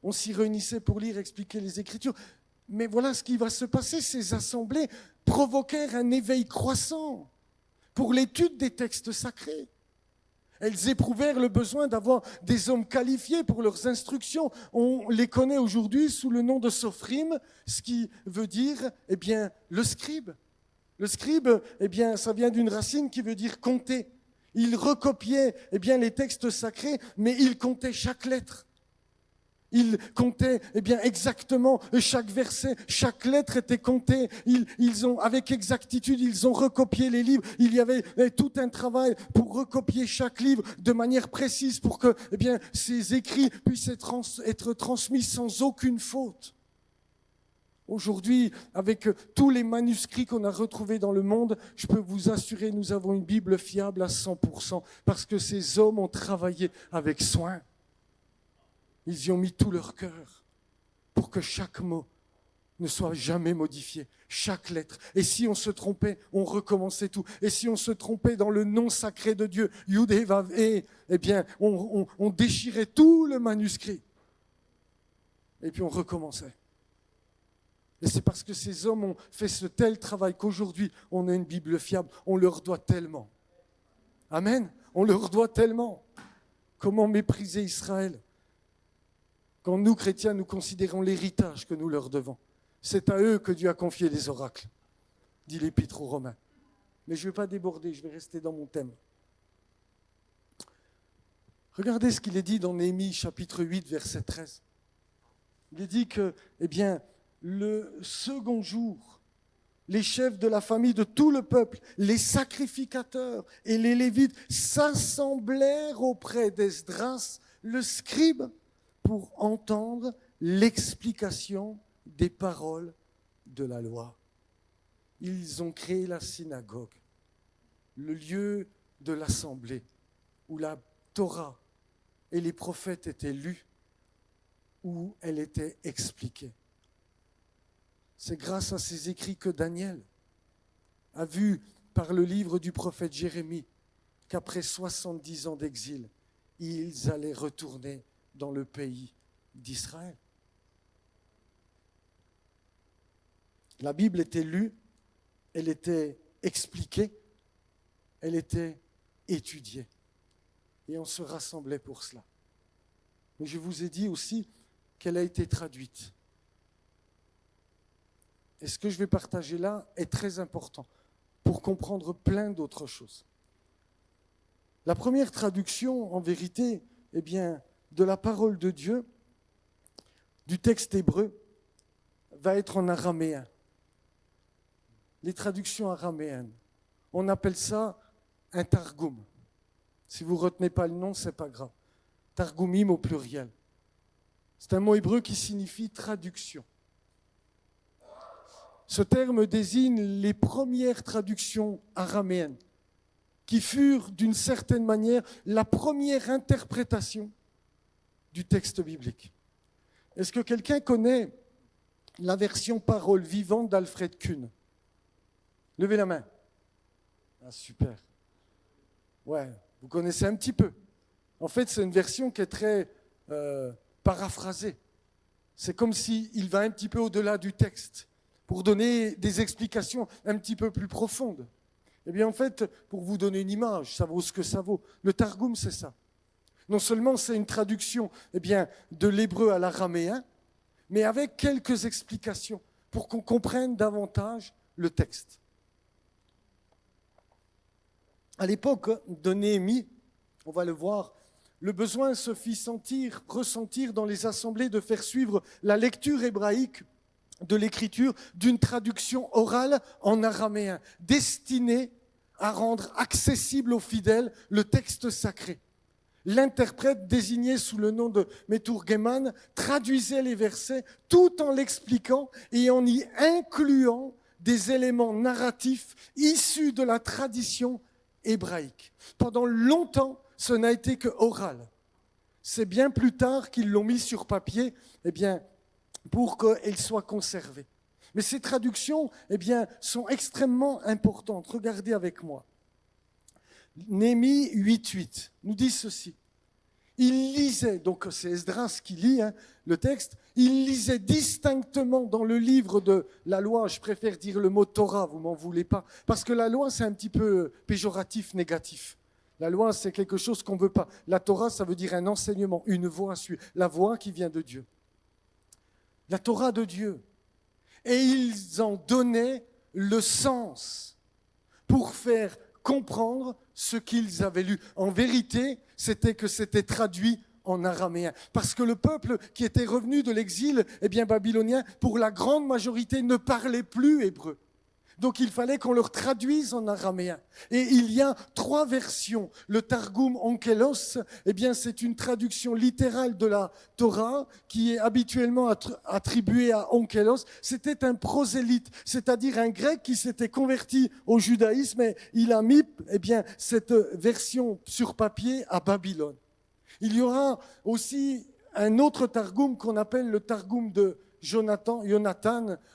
On s'y réunissait pour lire, expliquer les Écritures. Mais voilà ce qui va se passer. Ces assemblées provoquèrent un éveil croissant pour l'étude des textes sacrés. Elles éprouvèrent le besoin d'avoir des hommes qualifiés pour leurs instructions. On les connaît aujourd'hui sous le nom de sophrim, ce qui veut dire le scribe. Le scribe, ça vient d'une racine qui veut dire compter. Il recopiait les textes sacrés, mais il comptait chaque lettre. Il comptait exactement chaque verset, chaque lettre était comptée. Avec exactitude, ils ont recopié les livres. Il y avait tout un travail pour recopier chaque livre de manière précise pour que ces écrits puissent être transmis sans aucune faute. Aujourd'hui, avec tous les manuscrits qu'on a retrouvés dans le monde, je peux vous assurer, nous avons une Bible fiable à 100%, parce que ces hommes ont travaillé avec soin. Ils y ont mis tout leur cœur pour que chaque mot ne soit jamais modifié, chaque lettre. Et si on se trompait, on recommençait tout. Et si on se trompait dans le nom sacré de Dieu, Yud He Vav He, on déchirait tout le manuscrit. Et puis on recommençait. Et c'est parce que ces hommes ont fait ce tel travail qu'aujourd'hui, on a une Bible fiable. On leur doit tellement. Amen. On leur doit tellement. Comment mépriser Israël quand nous, chrétiens, nous considérons l'héritage que nous leur devons? C'est à eux que Dieu a confié les oracles, dit l'Épître aux Romains. Mais je ne vais pas déborder, je vais rester dans mon thème. Regardez ce qu'il est dit dans Néhémie, chapitre 8, verset 13. Il est dit que, le second jour, les chefs de la famille de tout le peuple, les sacrificateurs et les Lévites s'assemblèrent auprès d'Esdras, le scribe, pour entendre l'explication des paroles de la loi. Ils ont créé la synagogue, le lieu de l'assemblée, où la Torah et les prophètes étaient lus, où elle était expliquée. C'est grâce à ces écrits que Daniel a vu par le livre du prophète Jérémie qu'après 70 ans d'exil, ils allaient retourner dans le pays d'Israël. La Bible était lue, elle était expliquée, elle était étudiée. Et on se rassemblait pour cela. Mais je vous ai dit aussi qu'elle a été traduite. Et ce que je vais partager là est très important pour comprendre plein d'autres choses. La première traduction, en vérité, eh bien, de la parole de Dieu, du texte hébreu, va être en araméen. Les traductions araméennes, on appelle ça un targum. Si vous ne retenez pas le nom, ce n'est pas grave. Targumim au pluriel. C'est un mot hébreu qui signifie traduction. Ce terme désigne les premières traductions araméennes qui furent d'une certaine manière la première interprétation du texte biblique. Est-ce que quelqu'un connaît la version parole vivante d'Alfred Kuhn? Levez la main. Ah, super. Ouais, vous connaissez un petit peu. En fait, c'est une version qui est très paraphrasée. C'est comme s'il va un petit peu au-delà du texte pour donner des explications un petit peu plus profondes. Eh bien, en fait, pour vous donner une image, ça vaut ce que ça vaut. Le Targum, c'est ça. Non seulement c'est une traduction eh bien, de l'hébreu à l'araméen, mais avec quelques explications pour qu'on comprenne davantage le texte. À l'époque de Néhémie, on va le voir, le besoin se fit ressentir dans les assemblées de faire suivre la lecture hébraïque de l'écriture d'une traduction orale en araméen, destinée à rendre accessible aux fidèles le texte sacré. L'interprète, désigné sous le nom de Meturgeman, traduisait les versets tout en l'expliquant et en y incluant des éléments narratifs issus de la tradition hébraïque. Pendant longtemps, ce n'a été que oral. C'est bien plus tard qu'ils l'ont mis sur papier, eh bien, pour qu'elle soit conservée. Mais ces traductions eh bien, sont extrêmement importantes. Regardez avec moi. Néhémie 8.8 nous dit ceci. Il lisait, donc c'est Esdras qui lit le texte, il lisait distinctement dans le livre de la loi, je préfère dire le mot Torah, vous m'en voulez pas, parce que la loi c'est un petit peu péjoratif, négatif. La loi c'est quelque chose qu'on ne veut pas. La Torah ça veut dire un enseignement, une voie à suivre, la voie qui vient de Dieu. La Torah de Dieu. Et ils en donnaient le sens pour faire comprendre ce qu'ils avaient lu. En vérité, c'était que c'était traduit en araméen. Parce que le peuple qui était revenu de l'exil babylonien, pour la grande majorité, ne parlait plus hébreu. Donc il fallait qu'on leur traduise en araméen. Et il y a 3 versions. Le Targum Onkelos, c'est une traduction littérale de la Torah qui est habituellement attribuée à Onkelos. C'était un prosélyte, c'est-à-dire un grec qui s'était converti au judaïsme et il a mis cette version sur papier à Babylone. Il y aura aussi un autre Targum qu'on appelle le Targum de Jonathan,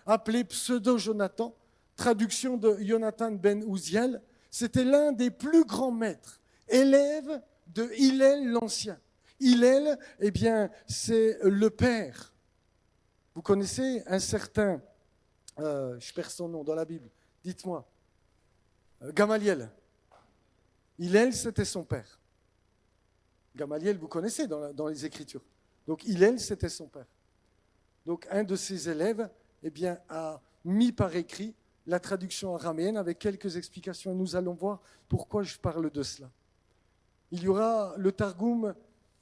appelé Pseudo-Jonathan. Traduction de Jonathan ben Uziel, c'était l'un des plus grands maîtres, élève de Hillel l'Ancien. Hillel, c'est le père. Vous connaissez un certain, je perds son nom dans la Bible, dites-moi, Gamaliel. Hillel, c'était son père. Gamaliel, vous connaissez dans les Écritures. Donc Hillel, c'était son père. Donc un de ses élèves, a mis par écrit la traduction araméenne avec quelques explications. Nous allons voir pourquoi je parle de cela. Il y aura le Targum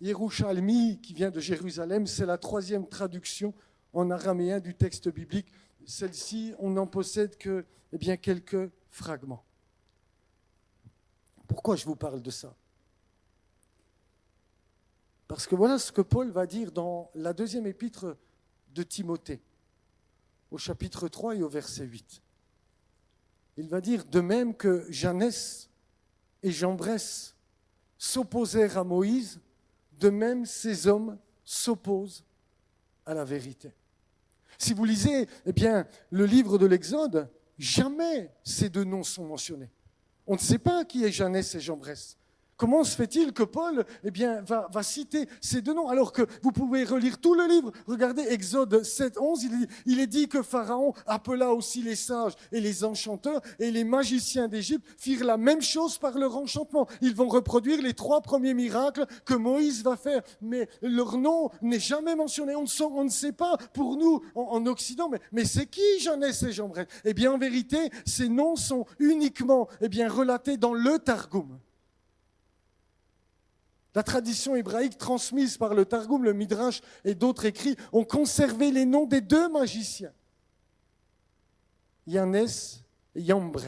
Yerushalmi qui vient de Jérusalem. C'est la 3e traduction en araméen du texte biblique. Celle-ci, on n'en possède que quelques fragments. Pourquoi je vous parle de ça? Parce que voilà ce que Paul va dire dans la 2e épître de Timothée, au chapitre 3 et au verset 8. Il va dire, de même que Janès et Jambres s'opposèrent à Moïse, de même ces hommes s'opposent à la vérité. Si vous lisez le livre de l'Exode, jamais ces deux noms sont mentionnés. On ne sait pas qui est Jeannès et Jambres. Comment se fait-il que Paul va citer ces deux noms alors que vous pouvez relire tout le livre? Regardez Exode 7, 11, il est dit que Pharaon appela aussi les sages et les enchanteurs et les magiciens d'Égypte firent la même chose par leur enchantement. Ils vont reproduire les 3 premiers miracles que Moïse va faire, mais leur nom n'est jamais mentionné. On ne sait pas pour nous en Occident, mais c'est qui Jeannès et Jambres? Eh bien en vérité, ces noms sont uniquement relatés dans le Targum. La tradition hébraïque transmise par le Targum, le Midrash et d'autres écrits ont conservé les noms des 2 magiciens, Yannès et Jambres.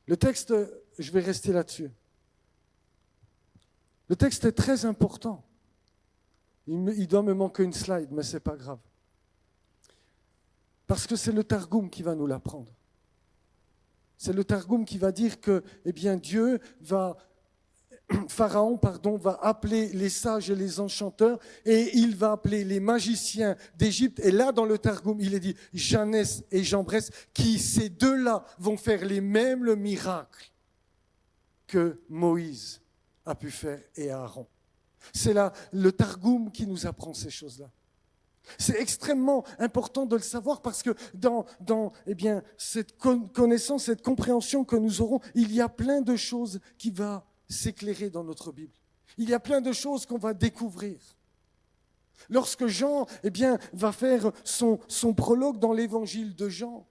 Le texte, je vais rester là-dessus. Le texte est très important. Il doit me manquer une slide, mais ce n'est pas grave. Parce que c'est le Targum qui va nous l'apprendre. C'est le Targum qui va dire que Pharaon va appeler les sages et les enchanteurs et il va appeler les magiciens d'Égypte. Et là, dans le Targum, il est dit Jeannès et Jambres, qui ces 2-là vont faire les mêmes miracles que Moïse a pu faire et Aaron. C'est là le Targum qui nous apprend ces choses-là. C'est extrêmement important de le savoir parce que dans cette connaissance, cette compréhension que nous aurons, il y a plein de choses qui vont s'éclairer dans notre Bible. Il y a plein de choses qu'on va découvrir. Lorsque Jean va faire son prologue dans l'évangile de Jean,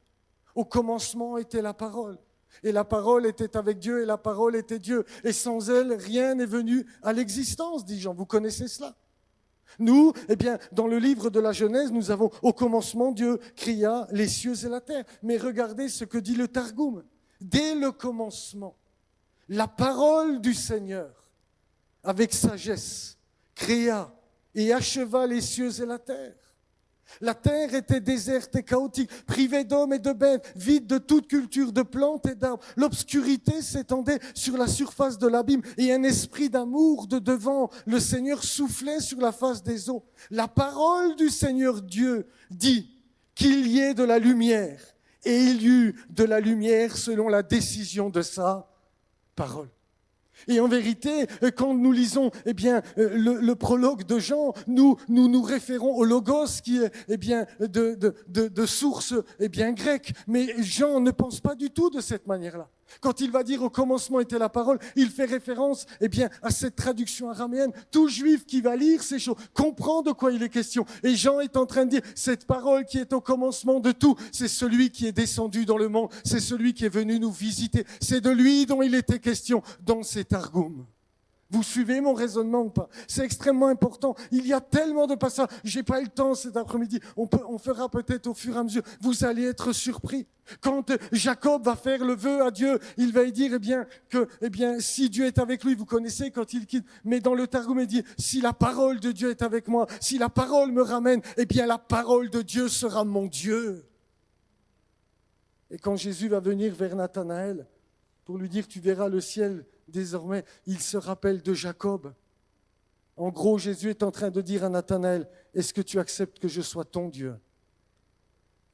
au commencement était la parole. Et la parole était avec Dieu et la parole était Dieu. Et sans elle, rien n'est venu à l'existence, dit Jean. Vous connaissez cela? Nous, dans le livre de la Genèse, nous avons au commencement, Dieu créa les cieux et la terre. Mais regardez ce que dit le Targum. Dès le commencement, la parole du Seigneur, avec sagesse, créa et acheva les cieux et la terre. La terre était déserte et chaotique, privée d'hommes et de bêtes, vide de toute culture, de plantes et d'arbres. L'obscurité s'étendait sur la surface de l'abîme et un esprit d'amour de devant le Seigneur soufflait sur la face des eaux. La parole du Seigneur Dieu dit qu'il y ait de la lumière et il y eut de la lumière selon la décision de sa parole. Et en vérité, quand nous lisons le prologue de Jean, nous référons au logos qui est de source grecque. Mais Jean ne pense pas du tout de cette manière-là. Quand il va dire au commencement était la parole, il fait référence à cette traduction araméenne. Tout juif qui va lire ces choses comprend de quoi il est question. Et Jean est en train de dire cette parole qui est au commencement de tout, c'est celui qui est descendu dans le monde, c'est celui qui est venu nous visiter. C'est de lui dont il était question dans ces Targum. Vous suivez mon raisonnement ou pas? C'est extrêmement important. Il y a tellement de passages. J'ai pas eu le temps cet après-midi. On fera peut-être au fur et à mesure. Vous allez être surpris. Quand Jacob va faire le vœu à Dieu, il va dire que si Dieu est avec lui, vous connaissez quand il quitte. Mais dans le Targum, il dit si la parole de Dieu est avec moi, si la parole me ramène, la parole de Dieu sera mon Dieu. Et quand Jésus va venir vers Nathanaël pour lui dire tu verras le ciel désormais, il se rappelle de Jacob. En gros, Jésus est en train de dire à Nathanaël, est-ce que tu acceptes que je sois ton Dieu?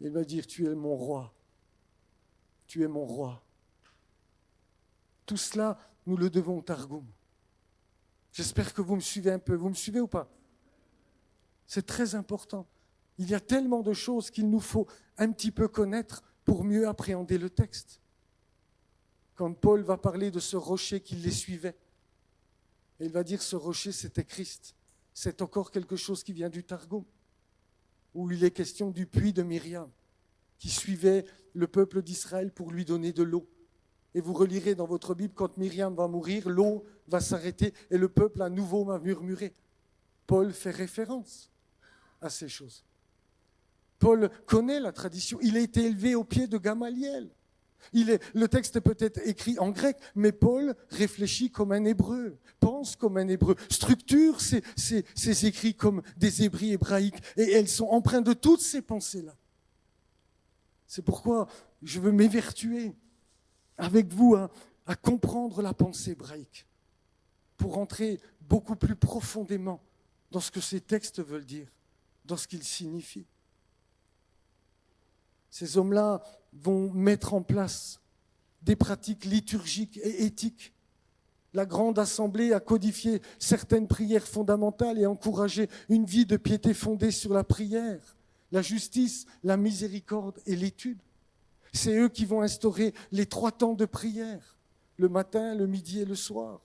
Il va dire, tu es mon roi. Tu es mon roi. Tout cela, nous le devons au Targum. J'espère que vous me suivez un peu. Vous me suivez ou pas? C'est très important. Il y a tellement de choses qu'il nous faut un petit peu connaître pour mieux appréhender le texte. Quand Paul va parler de ce rocher qui les suivait, et il va dire ce rocher c'était Christ. C'est encore quelque chose qui vient du Targum, où il est question du puits de Myriam, qui suivait le peuple d'Israël pour lui donner de l'eau. Et vous relirez dans votre Bible, quand Myriam va mourir, l'eau va s'arrêter et le peuple à nouveau va murmurer. Paul fait référence à ces choses. Paul connaît la tradition, il a été élevé au pied de Gamaliel. Le texte est peut-être écrit en grec, mais Paul réfléchit comme un hébreu, pense comme un hébreu, structure ses écrits comme des ébris hébraïques, et elles sont empreintes de toutes ces pensées-là. C'est pourquoi je veux m'évertuer avec vous à comprendre la pensée hébraïque, pour entrer beaucoup plus profondément dans ce que ces textes veulent dire, dans ce qu'ils signifient. Ces hommes-là vont mettre en place des pratiques liturgiques et éthiques. La grande assemblée a codifié certaines prières fondamentales et encouragé une vie de piété fondée sur la prière, la justice, la miséricorde et l'étude. C'est eux qui vont instaurer les 3 temps de prière, le matin, le midi et le soir.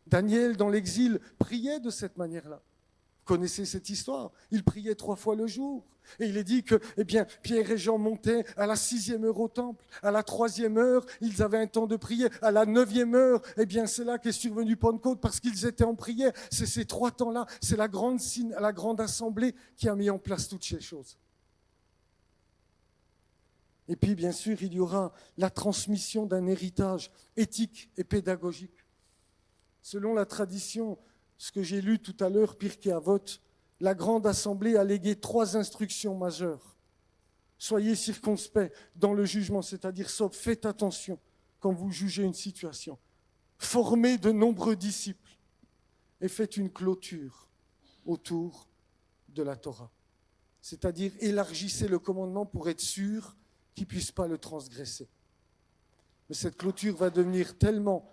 Daniel, dans l'exil, priait de cette manière-là. Vous connaissez cette histoire. Il priait 3 fois le jour. Et il est dit que Pierre et Jean montaient à la 6e heure au temple. À la 3e heure, ils avaient un temps de prière. À la 9e heure, c'est là qu'est survenu Pentecôte parce qu'ils étaient en prière. C'est ces 3 temps-là. C'est la grande assemblée qui a mis en place toutes ces choses. Et puis, bien sûr, il y aura la transmission d'un héritage éthique et pédagogique. Selon la tradition, ce que j'ai lu tout à l'heure, Pirkei Avot, la grande assemblée a légué 3 instructions majeures. Soyez circonspects dans le jugement, c'est-à-dire faites attention quand vous jugez une situation. Formez de nombreux disciples et faites une clôture autour de la Torah. C'est-à-dire élargissez le commandement pour être sûr qu'ils ne puissent pas le transgresser. Mais cette clôture va devenir tellement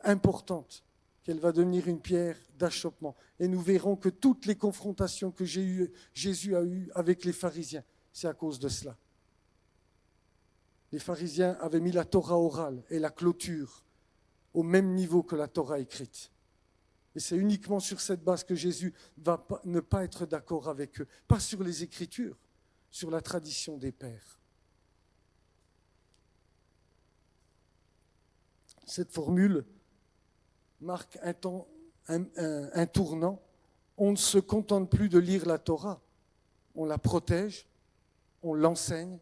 importante qu'elle va devenir une pierre d'achoppement. Et nous verrons que toutes les confrontations que Jésus a eues avec les pharisiens, c'est à cause de cela. Les pharisiens avaient mis la Torah orale et la clôture au même niveau que la Torah écrite. Et c'est uniquement sur cette base que Jésus va ne pas être d'accord avec eux. Pas sur les Écritures, sur la tradition des pères. Cette formule marque un tournant. On ne se contente plus de lire la Torah. On la protège, on l'enseigne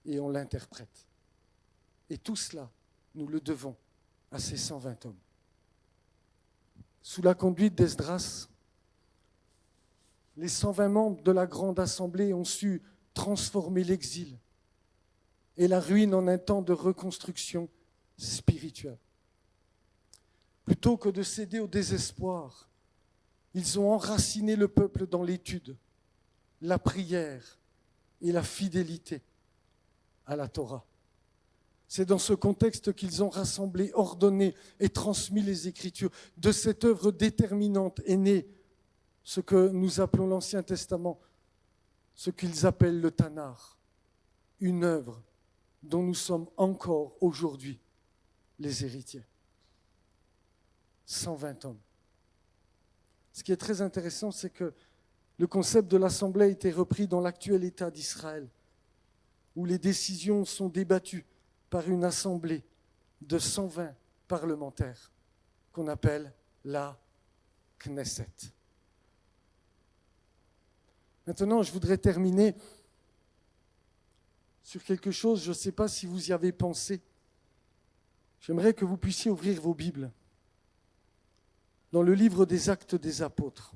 et on l'interprète. Et tout cela, nous le devons à ces 120 hommes. Sous la conduite d'Esdras, les 120 membres de la grande assemblée ont su transformer l'exil et la ruine en un temps de reconstruction spirituelle. Plutôt que de céder au désespoir, ils ont enraciné le peuple dans l'étude, la prière et la fidélité à la Torah. C'est dans ce contexte qu'ils ont rassemblé, ordonné et transmis les Écritures. De cette œuvre déterminante est né ce que nous appelons l'Ancien Testament, ce qu'ils appellent le Tanakh, une œuvre dont nous sommes encore aujourd'hui les héritiers. 120 hommes. Ce qui est très intéressant, c'est que le concept de l'Assemblée a été repris dans l'actuel État d'Israël, où les décisions sont débattues par une assemblée de 120 parlementaires qu'on appelle la Knesset. Maintenant, je voudrais terminer sur quelque chose, je ne sais pas si vous y avez pensé. J'aimerais que vous puissiez ouvrir vos Bibles dans le livre des Actes des Apôtres.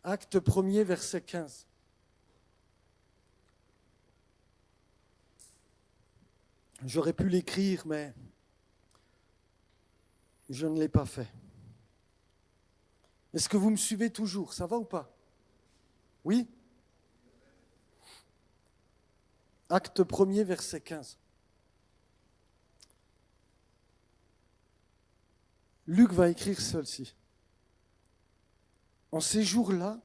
Acte 1er, verset 15. J'aurais pu l'écrire, mais je ne l'ai pas fait. Est-ce que vous me suivez toujours? Ça va ou pas? Oui? Acte 1er, verset 15. Luc va écrire ceci. En ces jours-là,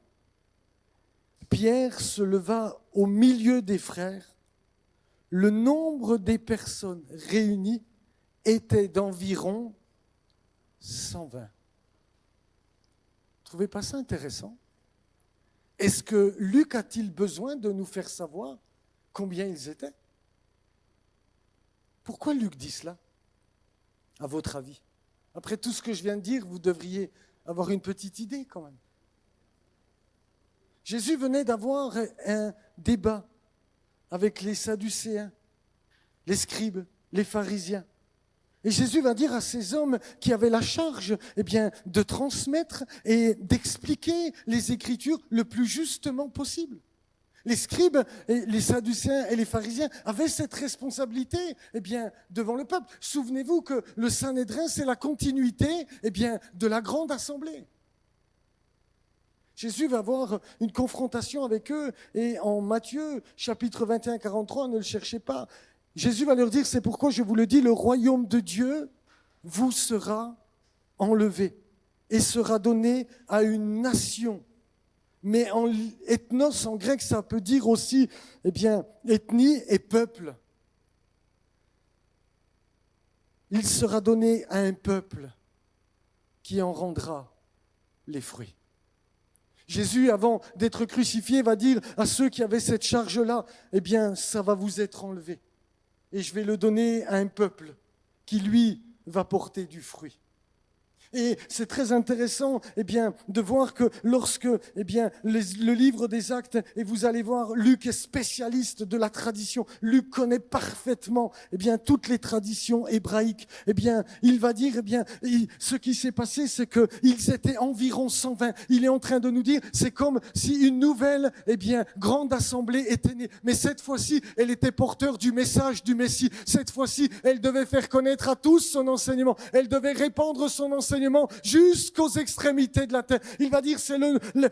Pierre se leva au milieu des frères. Le nombre des personnes réunies était d'environ 120. Vous ne trouvez pas ça intéressant? Est-ce que Luc a-t-il besoin de nous faire savoir combien ils étaient? Pourquoi Luc dit cela, à votre avis? Après tout ce que je viens de dire, vous devriez avoir une petite idée quand même. Jésus venait d'avoir un débat avec les Sadducéens, les scribes, les pharisiens. Et Jésus va dire à ces hommes qui avaient la charge de transmettre et d'expliquer les Écritures le plus justement possible. Les scribes, et les Sadducéens et les pharisiens avaient cette responsabilité devant le peuple. Souvenez-vous que le Sanhédrin, c'est la continuité de la grande assemblée. Jésus va avoir une confrontation avec eux et en Matthieu chapitre 21, 43, ne le cherchez pas, Jésus va leur dire, c'est pourquoi je vous le dis, le royaume de Dieu vous sera enlevé et sera donné à une nation. Mais en ethnos, en grec, ça peut dire aussi, ethnie et peuple. Il sera donné à un peuple qui en rendra les fruits. Jésus, avant d'être crucifié, va dire à ceux qui avaient cette charge-là, ça va vous être enlevé. Et je vais le donner à un peuple qui, lui, va porter du fruit. Et c'est très intéressant de voir que lorsque le livre des Actes, et vous allez voir, Luc est spécialiste de la tradition. Luc connaît parfaitement toutes les traditions hébraïques. Il va dire, ce qui s'est passé, c'est qu'ils étaient environ 120. Il est en train de nous dire, c'est comme si une nouvelle grande assemblée était née. Mais cette fois-ci, elle était porteur du message du Messie. Cette fois-ci, elle devait faire connaître à tous son enseignement. Elle devait répandre son enseignement jusqu'aux extrémités de la terre. Il va dire, c'est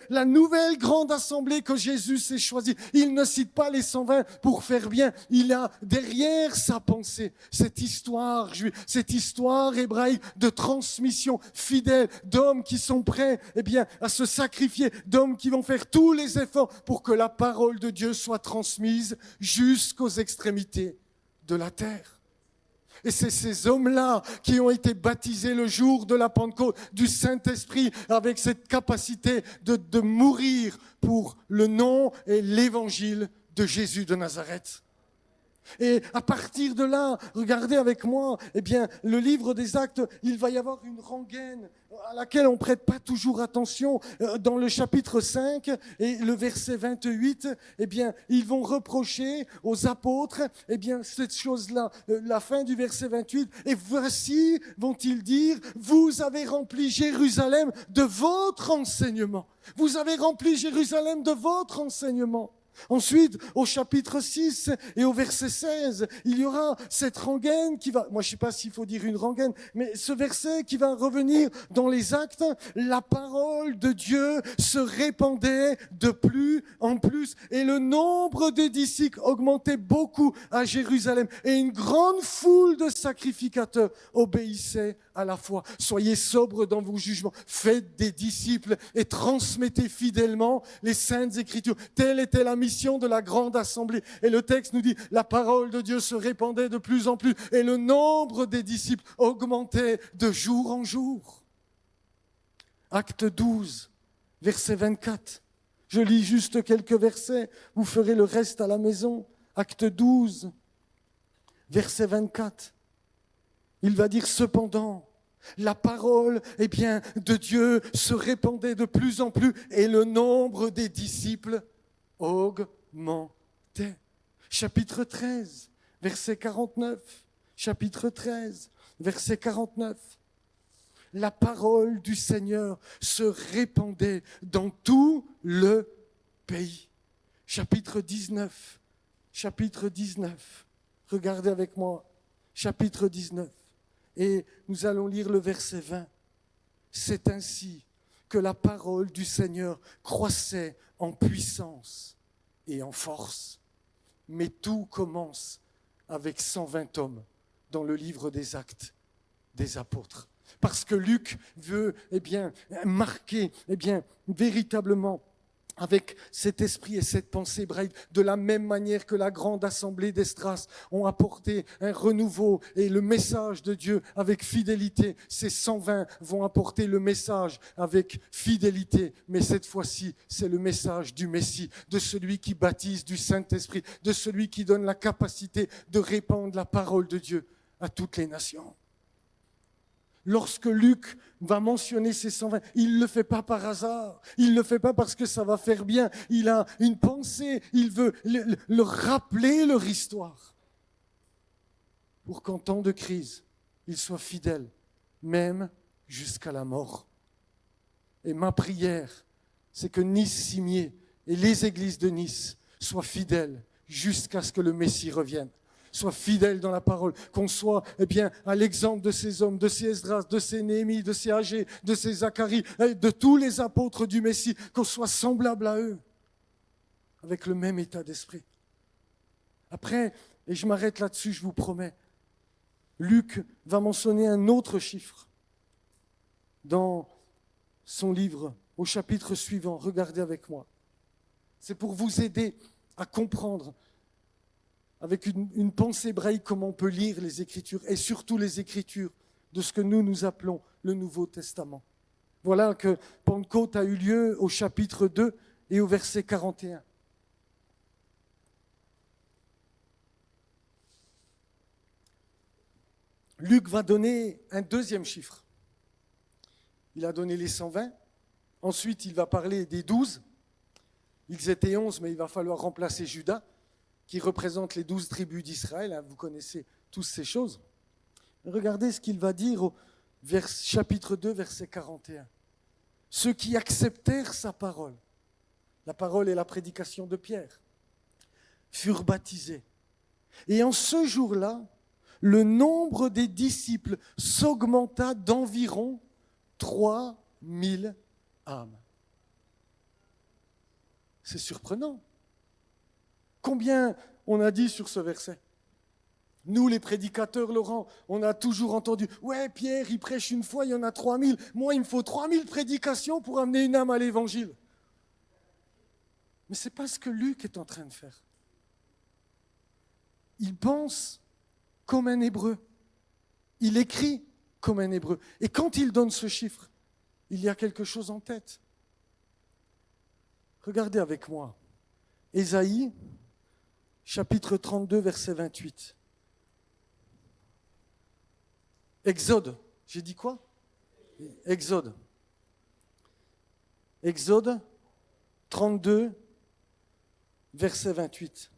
la nouvelle grande assemblée que Jésus s'est choisie. Il ne cite pas les 120 pour faire bien. Il a derrière sa pensée cette histoire juive, cette histoire hébraïque de transmission fidèle, d'hommes qui sont prêts à se sacrifier, d'hommes qui vont faire tous les efforts pour que la parole de Dieu soit transmise jusqu'aux extrémités de la terre. Et c'est ces hommes-là qui ont été baptisés le jour de la Pentecôte du Saint-Esprit avec cette capacité de mourir pour le nom et l'évangile de Jésus de Nazareth. Et à partir de là, regardez avec moi, le livre des Actes, il va y avoir une rengaine à laquelle on ne prête pas toujours attention. Dans le chapitre 5 et le verset 28, ils vont reprocher aux apôtres, cette chose-là, la fin du verset 28, et voici, vont-ils dire, vous avez rempli Jérusalem de votre enseignement. Vous avez rempli Jérusalem de votre enseignement. Ensuite, au chapitre 6 et au verset 16, il y aura cette rengaine qui va, moi je ne sais pas s'il faut dire une rengaine, mais ce verset qui va revenir dans les Actes, la parole de Dieu se répandait de plus en plus et le nombre des disciples augmentait beaucoup à Jérusalem et une grande foule de sacrificateurs obéissait à la foi. Soyez sobres dans vos jugements, faites des disciples et transmettez fidèlement les saintes écritures. Telle était la mission de la grande assemblée. Et le texte nous dit, la parole de Dieu se répandait de plus en plus et le nombre des disciples augmentait de jour en jour. Acte 12, verset 24. Je lis juste quelques versets, vous ferez le reste à la maison. Acte 12, verset 24. Il va dire, cependant, la parole de Dieu se répandait de plus en plus et le nombre des disciples augmentait. Chapitre 13, verset 49. Chapitre 13, verset 49. La parole du Seigneur se répandait dans tout le pays. Chapitre 19. Chapitre 19. Regardez avec moi. Chapitre 19. Et nous allons lire le verset 20. C'est ainsi que la parole du Seigneur croissait en puissance et en force. Mais tout commence avec 120 hommes dans le livre des Actes des Apôtres. Parce que Luc veut marquer véritablement avec cet esprit et cette pensée hébraïque, de la même manière que la grande assemblée d'Esdras ont apporté un renouveau et le message de Dieu avec fidélité. Ces 120 vont apporter le message avec fidélité, mais cette fois-ci, c'est le message du Messie, de celui qui baptise du Saint-Esprit, de celui qui donne la capacité de répandre la parole de Dieu à toutes les nations. Lorsque Luc va mentionner ces 120, il ne le fait pas par hasard, il ne le fait pas parce que ça va faire bien, il a une pensée, il veut leur rappeler leur histoire pour qu'en temps de crise, ils soient fidèles, même jusqu'à la mort. Et ma prière, c'est que Nice-Cimier et les églises de Nice soient fidèles jusqu'à ce que le Messie revienne. soit fidèle dans la parole, qu'on soit à l'exemple de ces hommes, de ces Esdras, de ces Néhémie, de ces Agé, de ces Zacharie, de tous les apôtres du Messie, qu'on soit semblable à eux, avec le même état d'esprit. Après, et je m'arrête là-dessus, je vous promets, Luc va mentionner un autre chiffre dans son livre, au chapitre suivant. Regardez avec moi. C'est pour vous aider à comprendre avec une pensée hébraïque comment on peut lire les Écritures et surtout les Écritures de ce que nous appelons le Nouveau Testament. Voilà que Pentecôte a eu lieu au chapitre 2 et au verset 41. Luc va donner un deuxième chiffre. Il a donné les 120. Ensuite, il va parler des 12. Ils étaient 11, mais il va falloir remplacer Judas, qui représente les 12 tribus d'Israël. Vous connaissez tous ces choses. Regardez ce qu'il va dire au chapitre 2, verset 41. Ceux qui acceptèrent sa parole, la parole est la prédication de Pierre, furent baptisés. Et en ce jour-là, le nombre des disciples s'augmenta d'environ 3000 âmes. C'est surprenant. Combien on a dit sur ce verset? Nous, les prédicateurs, Laurent, on a toujours entendu « Ouais, Pierre, il prêche une fois, il y en a 3000. Moi, il me faut 3000 prédications pour amener une âme à l'évangile. » Mais ce n'est pas ce que Luc est en train de faire. Il pense comme un Hébreu. Il écrit comme un Hébreu. Et quand il donne ce chiffre, il y a quelque chose en tête. Regardez avec moi. Ésaïe, chapitre 32, verset 28. Exode. J'ai dit quoi? Exode. Exode 32, verset 28.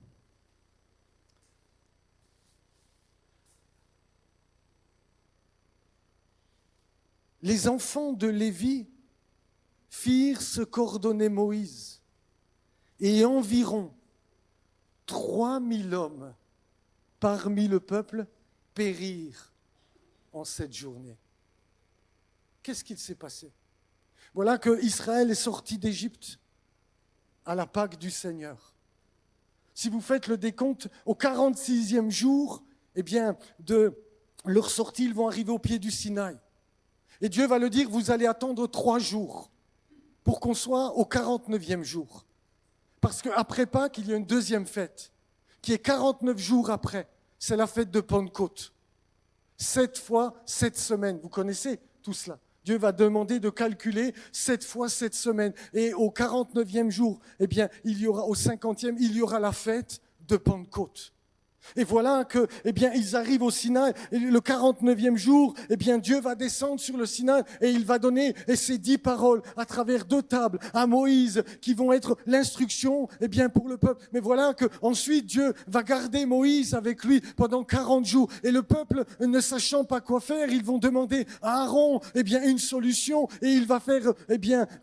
Les enfants de Lévi firent ce qu'ordonnait Moïse, et environ 3000 hommes parmi le peuple périrent en cette journée. Qu'est-ce qu'il s'est passé? Voilà que Israël est sorti d'Égypte à la Pâque du Seigneur. Si vous faites le décompte, au 46e jour, de leur sortie, ils vont arriver au pied du Sinaï. Et Dieu va le dire, vous allez attendre 3 jours pour qu'on soit au 49e jour. Parce qu'après Pâques, il y a une deuxième fête, qui est 49 jours après. C'est la fête de Pentecôte. 7 fois 7 semaines. Vous connaissez tout cela. Dieu va demander de calculer 7 fois 7 semaines. Et au 49e jour, il y aura, au 50e, il y aura la fête de Pentecôte. Et voilà que, ils arrivent au Sinaï, et le 49e jour, Dieu va descendre sur le Sinaï et il va donner ces 10 paroles à travers 2 tables à Moïse qui vont être l'instruction, pour le peuple. Mais voilà que ensuite Dieu va garder Moïse avec lui pendant 40 jours et le peuple, ne sachant pas quoi faire, ils vont demander à Aaron, une solution et il va faire,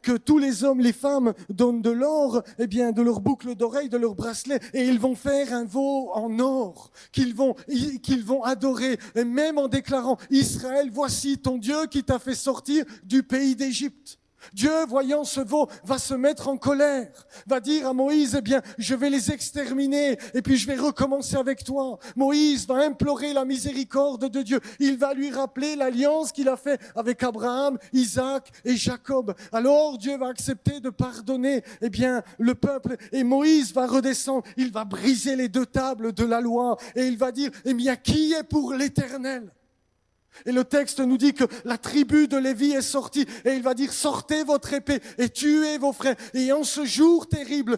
que tous les hommes, les femmes donnent de l'or, de leurs boucles d'oreilles, de leurs bracelets et ils vont faire un veau en or. Qu'ils vont adorer, et même en déclarant « Israël, voici ton Dieu qui t'a fait sortir du pays d'Égypte ». Dieu, voyant ce veau, va se mettre en colère, va dire à Moïse, je vais les exterminer et puis je vais recommencer avec toi. Moïse va implorer la miséricorde de Dieu. Il va lui rappeler l'alliance qu'il a faite avec Abraham, Isaac et Jacob. Alors Dieu va accepter de pardonner, le peuple et Moïse va redescendre. Il va briser les 2 tables de la loi et il va dire, qui est pour l'Éternel ? Et le texte nous dit que la tribu de Lévi est sortie et il va dire sortez votre épée et tuez vos frères. Et en ce jour terrible,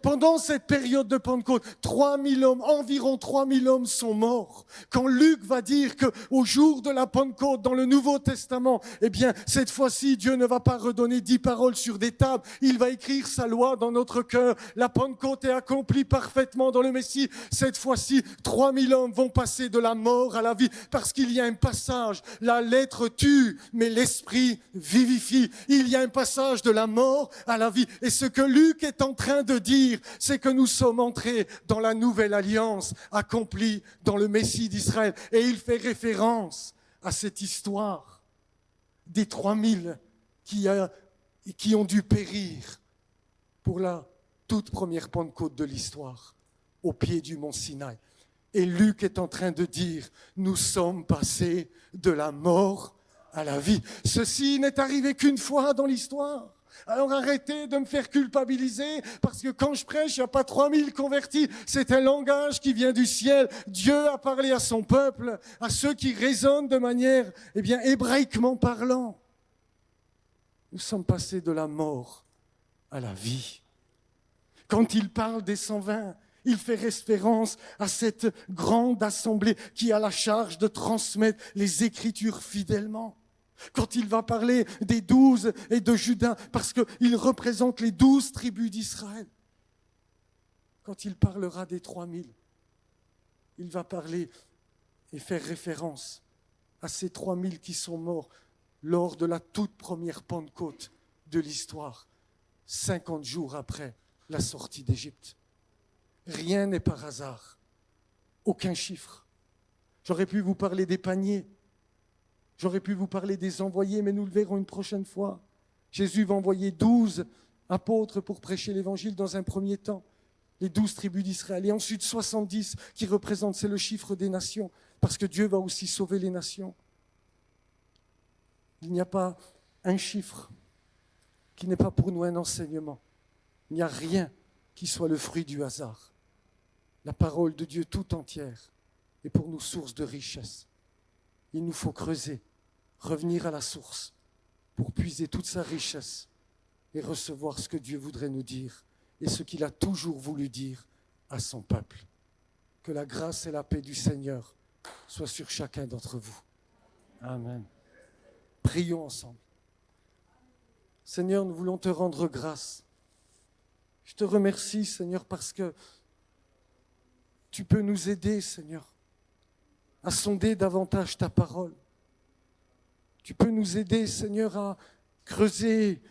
pendant cette période de Pentecôte, 3000 hommes, environ 3000 hommes sont morts. Quand Luc va dire que au jour de la Pentecôte dans le Nouveau Testament, cette fois-ci Dieu ne va pas redonner 10 paroles sur des tables, il va écrire sa loi dans notre cœur. La Pentecôte est accomplie parfaitement dans le Messie. Cette fois-ci, 3000 hommes vont passer de la mort à la vie parce qu'il y a un passage passage, la lettre tue, mais l'esprit vivifie. Il y a un passage de la mort à la vie. Et ce que Luc est en train de dire, c'est que nous sommes entrés dans la nouvelle alliance accomplie dans le Messie d'Israël. Et il fait référence à cette histoire des 3000 qui ont dû périr pour la toute première Pentecôte de l'histoire, au pied du mont Sinaï. Et Luc est en train de dire, nous sommes passés de la mort à la vie. Ceci n'est arrivé qu'une fois dans l'histoire. Alors arrêtez de me faire culpabiliser, parce que quand je prêche, il n'y a pas 3000 convertis. C'est un langage qui vient du ciel. Dieu a parlé à son peuple, à ceux qui raisonnent de manière, hébraïquement parlant. Nous sommes passés de la mort à la vie. Quand il parle des 120, il fait référence à cette grande assemblée qui a la charge de transmettre les Écritures fidèlement. Quand il va parler des 12 et de Judas, parce qu'il représente les 12 tribus d'Israël. Quand il parlera des 3000, il va parler et faire référence à ces 3000 qui sont morts lors de la toute première Pentecôte de l'histoire, 50 jours après la sortie d'Égypte. Rien n'est par hasard, aucun chiffre. J'aurais pu vous parler des paniers, j'aurais pu vous parler des envoyés, mais nous le verrons une prochaine fois. Jésus va envoyer 12 apôtres pour prêcher l'évangile dans un premier temps, les 12 tribus d'Israël, et ensuite 70 qui représentent, c'est le chiffre des nations, parce que Dieu va aussi sauver les nations. Il n'y a pas un chiffre qui n'est pas pour nous un enseignement. Il n'y a rien qui soit le fruit du hasard. La parole de Dieu tout entière est pour nous source de richesse. Il nous faut creuser, revenir à la source pour puiser toute sa richesse et recevoir ce que Dieu voudrait nous dire et ce qu'il a toujours voulu dire à son peuple. Que la grâce et la paix du Seigneur soient sur chacun d'entre vous. Amen. Prions ensemble. Seigneur, nous voulons te rendre grâce. Je te remercie, Seigneur, parce que tu peux nous aider, Seigneur, à sonder davantage ta parole. Tu peux nous aider, Seigneur, à creuser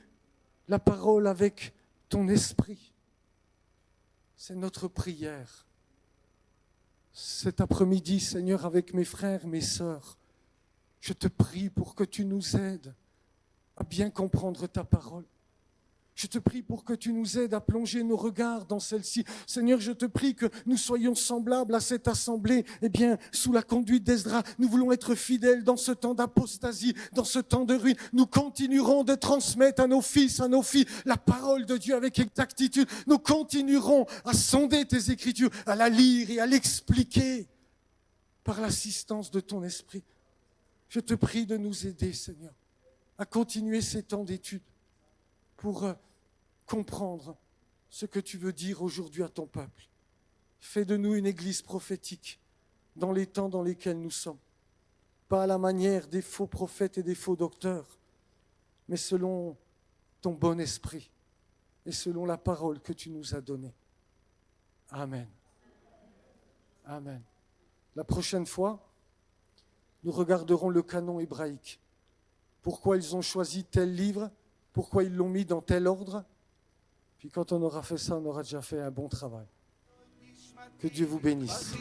la parole avec ton esprit. C'est notre prière. Cet après-midi, Seigneur, avec mes frères, mes sœurs, je te prie pour que tu nous aides à bien comprendre ta parole. Je te prie pour que tu nous aides à plonger nos regards dans celle-ci. Seigneur, je te prie que nous soyons semblables à cette assemblée, sous la conduite d'Esdras. Nous voulons être fidèles dans ce temps d'apostasie, dans ce temps de ruine. Nous continuerons de transmettre à nos fils, à nos filles, la parole de Dieu avec exactitude. Nous continuerons à sonder tes Écritures, à la lire et à l'expliquer par l'assistance de ton esprit. Je te prie de nous aider, Seigneur, à continuer ces temps d'études pour comprendre ce que tu veux dire aujourd'hui à ton peuple. Fais de nous une église prophétique dans les temps dans lesquels nous sommes. Pas à la manière des faux prophètes et des faux docteurs, mais selon ton bon esprit et selon la parole que tu nous as donnée. Amen. Amen. La prochaine fois, nous regarderons le canon hébraïque. Pourquoi ils ont choisi tel livre, pourquoi ils l'ont mis dans tel ordre. Puis quand on aura fait ça, on aura déjà fait un bon travail. Que Dieu vous bénisse.